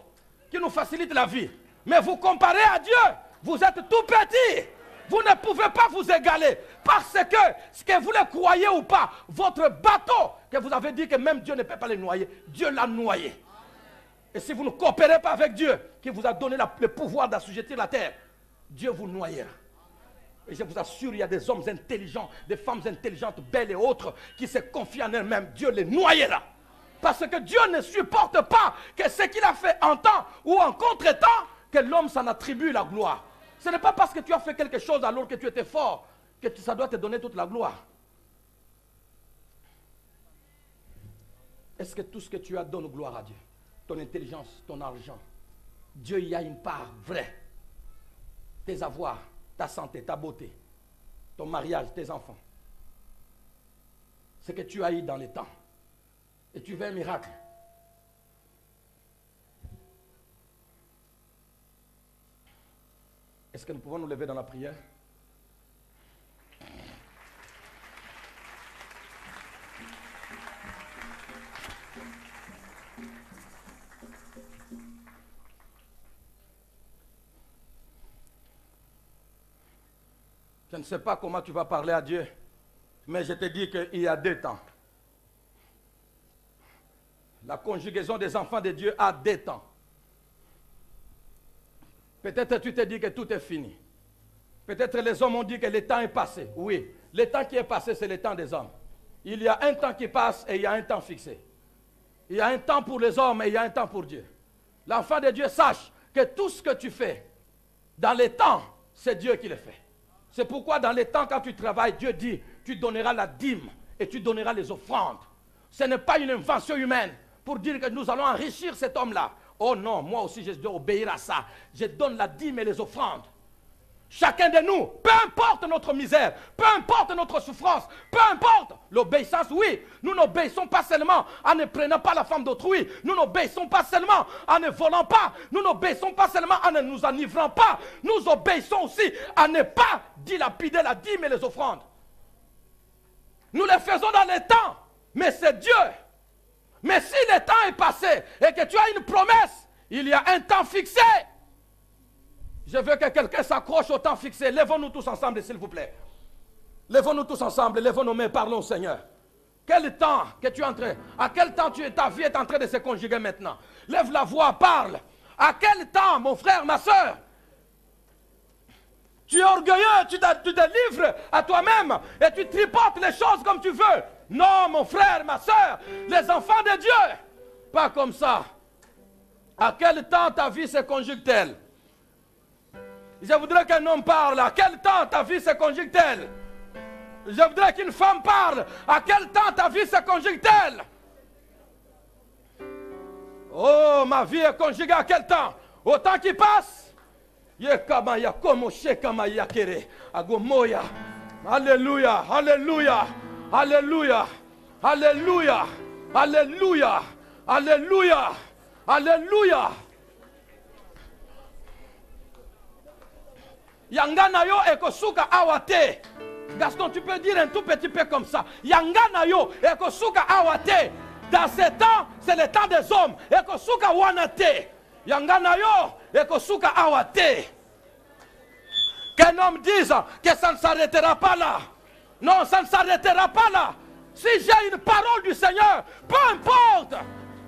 qui nous facilitent la vie. Mais vous comparez à Dieu, vous êtes tout petit. Vous ne pouvez pas vous égaler. Parce que, ce que vous le croyez ou pas, votre bateau, que vous avez dit que même Dieu ne peut pas le noyer, Dieu l'a noyé. Et si vous ne coopérez pas avec Dieu, qui vous a donné le pouvoir d'assujettir la terre, Dieu vous noyera. Et je vous assure, il y a des hommes intelligents, des femmes intelligentes, belles et autres, qui se confient en elles-mêmes. Dieu les noyera. Parce que Dieu ne supporte pas que ce qu'il a fait en temps ou en contre-temps, que l'homme s'en attribue la gloire. Ce n'est pas parce que tu as fait quelque chose alors que tu étais fort que ça doit te donner toute la gloire. Est-ce que tout ce que tu as donne gloire à Dieu? Ton intelligence, ton argent. Dieu y a une part vraie. Tes avoirs, ta santé, ta beauté, ton mariage, tes enfants. Ce que tu as eu dans les temps. Et tu veux un miracle. Est-ce que nous pouvons nous lever dans la prière? Je ne sais pas comment tu vas parler à Dieu, mais je te dis qu'il y a 2 temps. La conjugaison des enfants de Dieu a 2 temps. Peut-être tu te dis que tout est fini. Peut-être les hommes ont dit que le temps est passé. Oui, le temps qui est passé, c'est le temps des hommes. Il y a un temps qui passe et il y a un temps fixé. Il y a un temps pour les hommes et il y a un temps pour Dieu. L'enfant de Dieu sache que tout ce que tu fais, dans les temps, c'est Dieu qui le fait. C'est pourquoi dans les temps, quand tu travailles, Dieu dit, tu donneras la dîme et tu donneras les offrandes. Ce n'est pas une invention humaine pour dire que nous allons enrichir cet homme-là. Oh non, moi aussi je dois obéir à ça. Je donne la dîme et les offrandes. Chacun de nous, peu importe notre misère, peu importe notre souffrance, peu importe l'obéissance, oui, nous n'obéissons pas seulement en ne prenant pas la femme d'autrui, nous n'obéissons pas seulement en ne volant pas, nous n'obéissons pas seulement en ne nous enivrant pas, nous obéissons aussi à ne pas dilapider la dîme et les offrandes. Nous les faisons dans les temps, mais c'est Dieu. Mais si le temps est passé et que tu as une promesse, il y a un temps fixé. Je veux que quelqu'un s'accroche au temps fixé. Lèvons-nous tous ensemble, s'il vous plaît. Lèvons-nous tous ensemble, lèvons nos mains, parlons au Seigneur. Quel temps que tu es en train, à quel temps ta vie est en train de se conjuguer maintenant? Lève la voix, parle. À quel temps, mon frère, ma soeur? Tu es orgueilleux, tu te livres à toi-même et tu tripotes les choses comme tu veux. Non, mon frère, ma soeur, les enfants de Dieu, pas comme ça. À quel temps ta vie se conjugue-t-elle? Je voudrais qu'un homme parle. À quel temps ta vie se conjugue-t-elle? Je voudrais qu'une femme parle. À quel temps ta vie se conjugue-t-elle? Oh, ma vie est conjuguée à quel temps? Au temps qui passe? Alléluia, alléluia, alléluia, alléluia, alléluia, alléluia, alléluia. Yanga yo ekosuka awate. Gaston, tu peux dire un tout petit peu comme ça. Yanga yo ekosuka awate. Dans ce temps, c'est le temps des hommes. Ekosuka wanate. Yanga yo ekosuka awate. Qu'un homme dise que ça ne s'arrêtera pas là. Non, ça ne s'arrêtera pas là. Si j'ai une parole du Seigneur, peu importe.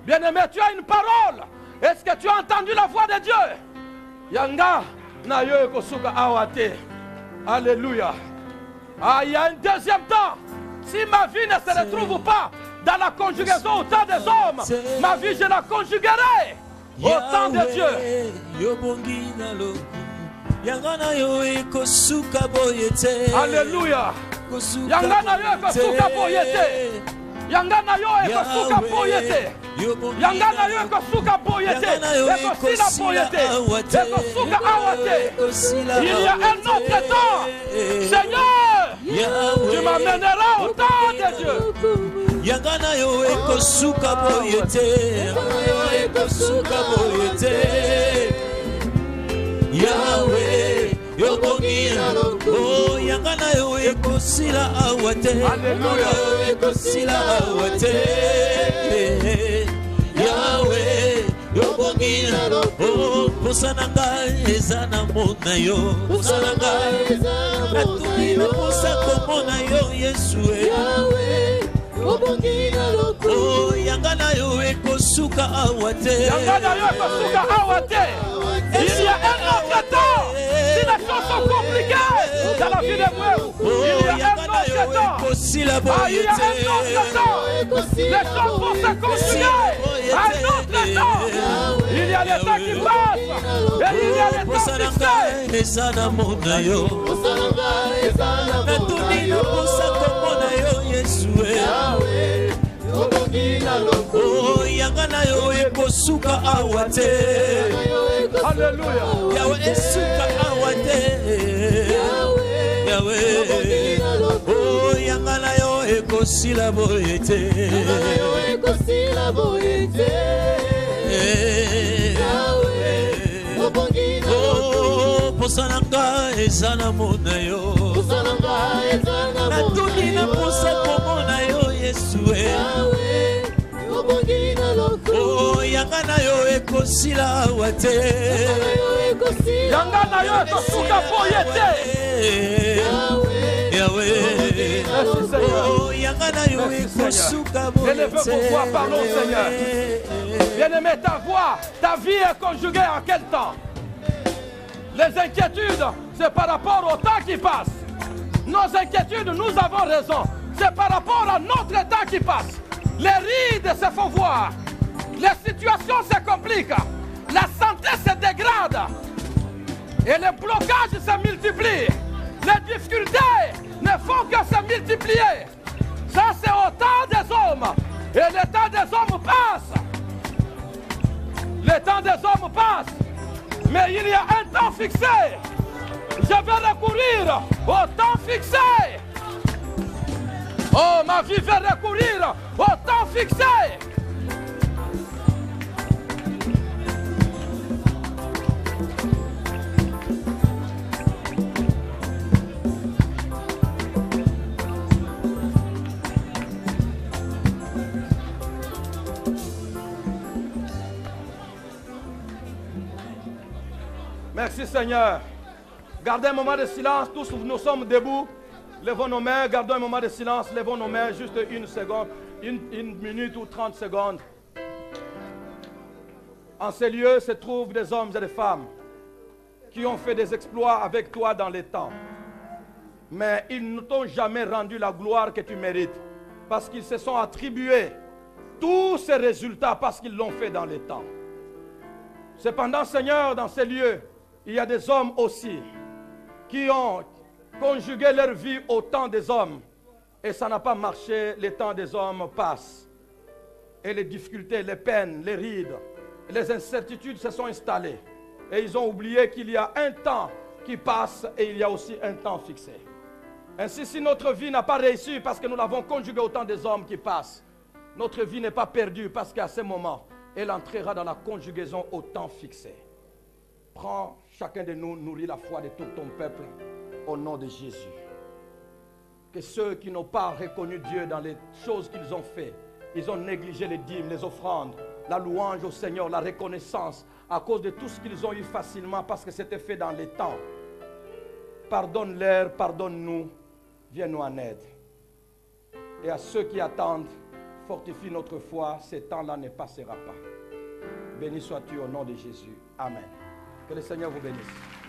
Bien-aimé, tu as une parole. Est-ce que tu as entendu la voix de Dieu? Yanga. Alléluia. Ah, il y a un deuxième temps. Si ma vie ne se retrouve pas dans la conjugaison au temps des hommes, ma vie je la conjuguerai au temps de Dieu. Alléluia. Yangana yo ekosuka boyete. Yangana yo ekosuka boyete. Yangana yo ekosuka boyete. Ekosila boyete. Ekosuka awate. Il y a un autre temps. Seigneur, tu m'amèneras au temps de Dieu. Yangana yo ekosuka boyete. Ekosuka boyete. Yahweh, oh, Yangana yo ekosila awate. Alléluia. Ekosila awate. Yahweh, yobongina oh, posananga ezana mona yo. Posananga ezana mona yo. Posako mona yo Yesu. Yahweh, yobongina oh, Yangana yo ekosuka awate. Yangana yo ekosuka awate. Il y a un autre temps. Si les choses sont compliquées dans la vie de moi, il y a un autre temps. Ah, il y a un autre temps. Les choses vont se conjuguer. Un autre temps. Il y a les temps qui passent. Et il y a les temps fixés. Oh, Yangana yo ekosuka awate. Alléluia. Yahweh esuka awate. Yahweh. Oh, Yangana yo ekosila boye te posa na ngai eza na mona yo natuni na posa komona yo Yesu yanga na yo ekosila awa te yanga na yo ekosuka boye te Élevez vos voix, parlons Seigneur. Bien-aimé, ta voix, ta vie est conjuguée à quel temps? Les inquiétudes, c'est par rapport au temps qui passe. Nos inquiétudes, nous avons raison. C'est par rapport à notre temps qui passe. Les rides se font voir. Les situations se compliquent. La santé se dégrade. Et les blocages se multiplient. Les difficultés ne font que se multiplier. Ça, c'est au temps des hommes. Et le temps des hommes passe. Le temps des hommes passe. Mais il y a un temps fixé. Je vais recourir au temps fixé. Oh, ma vie va recourir au temps fixé. Merci Seigneur. Gardez un moment de silence. Tous nous sommes debout. Levons nos mains. Gardons un moment de silence. Levons nos mains. Juste une seconde. Une minute ou 30 secondes. En ces lieux se trouvent des hommes et des femmes qui ont fait des exploits avec toi dans les temps. Mais ils ne t'ont jamais rendu la gloire que tu mérites. Parce qu'ils se sont attribués tous ces résultats parce qu'ils l'ont fait dans les temps. Cependant, Seigneur, dans ces lieux, il y a des hommes aussi qui ont conjugué leur vie au temps des hommes. Et ça n'a pas marché, les temps des hommes passent. Et les difficultés, les peines, les rides, les incertitudes se sont installées. Et ils ont oublié qu'il y a un temps qui passe et il y a aussi un temps fixé. Ainsi, si notre vie n'a pas réussi parce que nous l'avons conjugué au temps des hommes qui passent, notre vie n'est pas perdue parce qu'à ce moment, elle entrera dans la conjugaison au temps fixé. Prends chacun de nous, nourris la foi de tout ton peuple au nom de Jésus. Que ceux qui n'ont pas reconnu Dieu dans les choses qu'ils ont fait, ils ont négligé les dîmes, les offrandes, la louange au Seigneur, la reconnaissance à cause de tout ce qu'ils ont eu facilement parce que c'était fait dans les temps. Pardonne-leur, pardonne-nous, viens-nous en aide. Et à ceux qui attendent, fortifie notre foi, ce temps-là ne passera pas. Béni sois-tu au nom de Jésus. Amen. Que le Seigneur vous bénisse.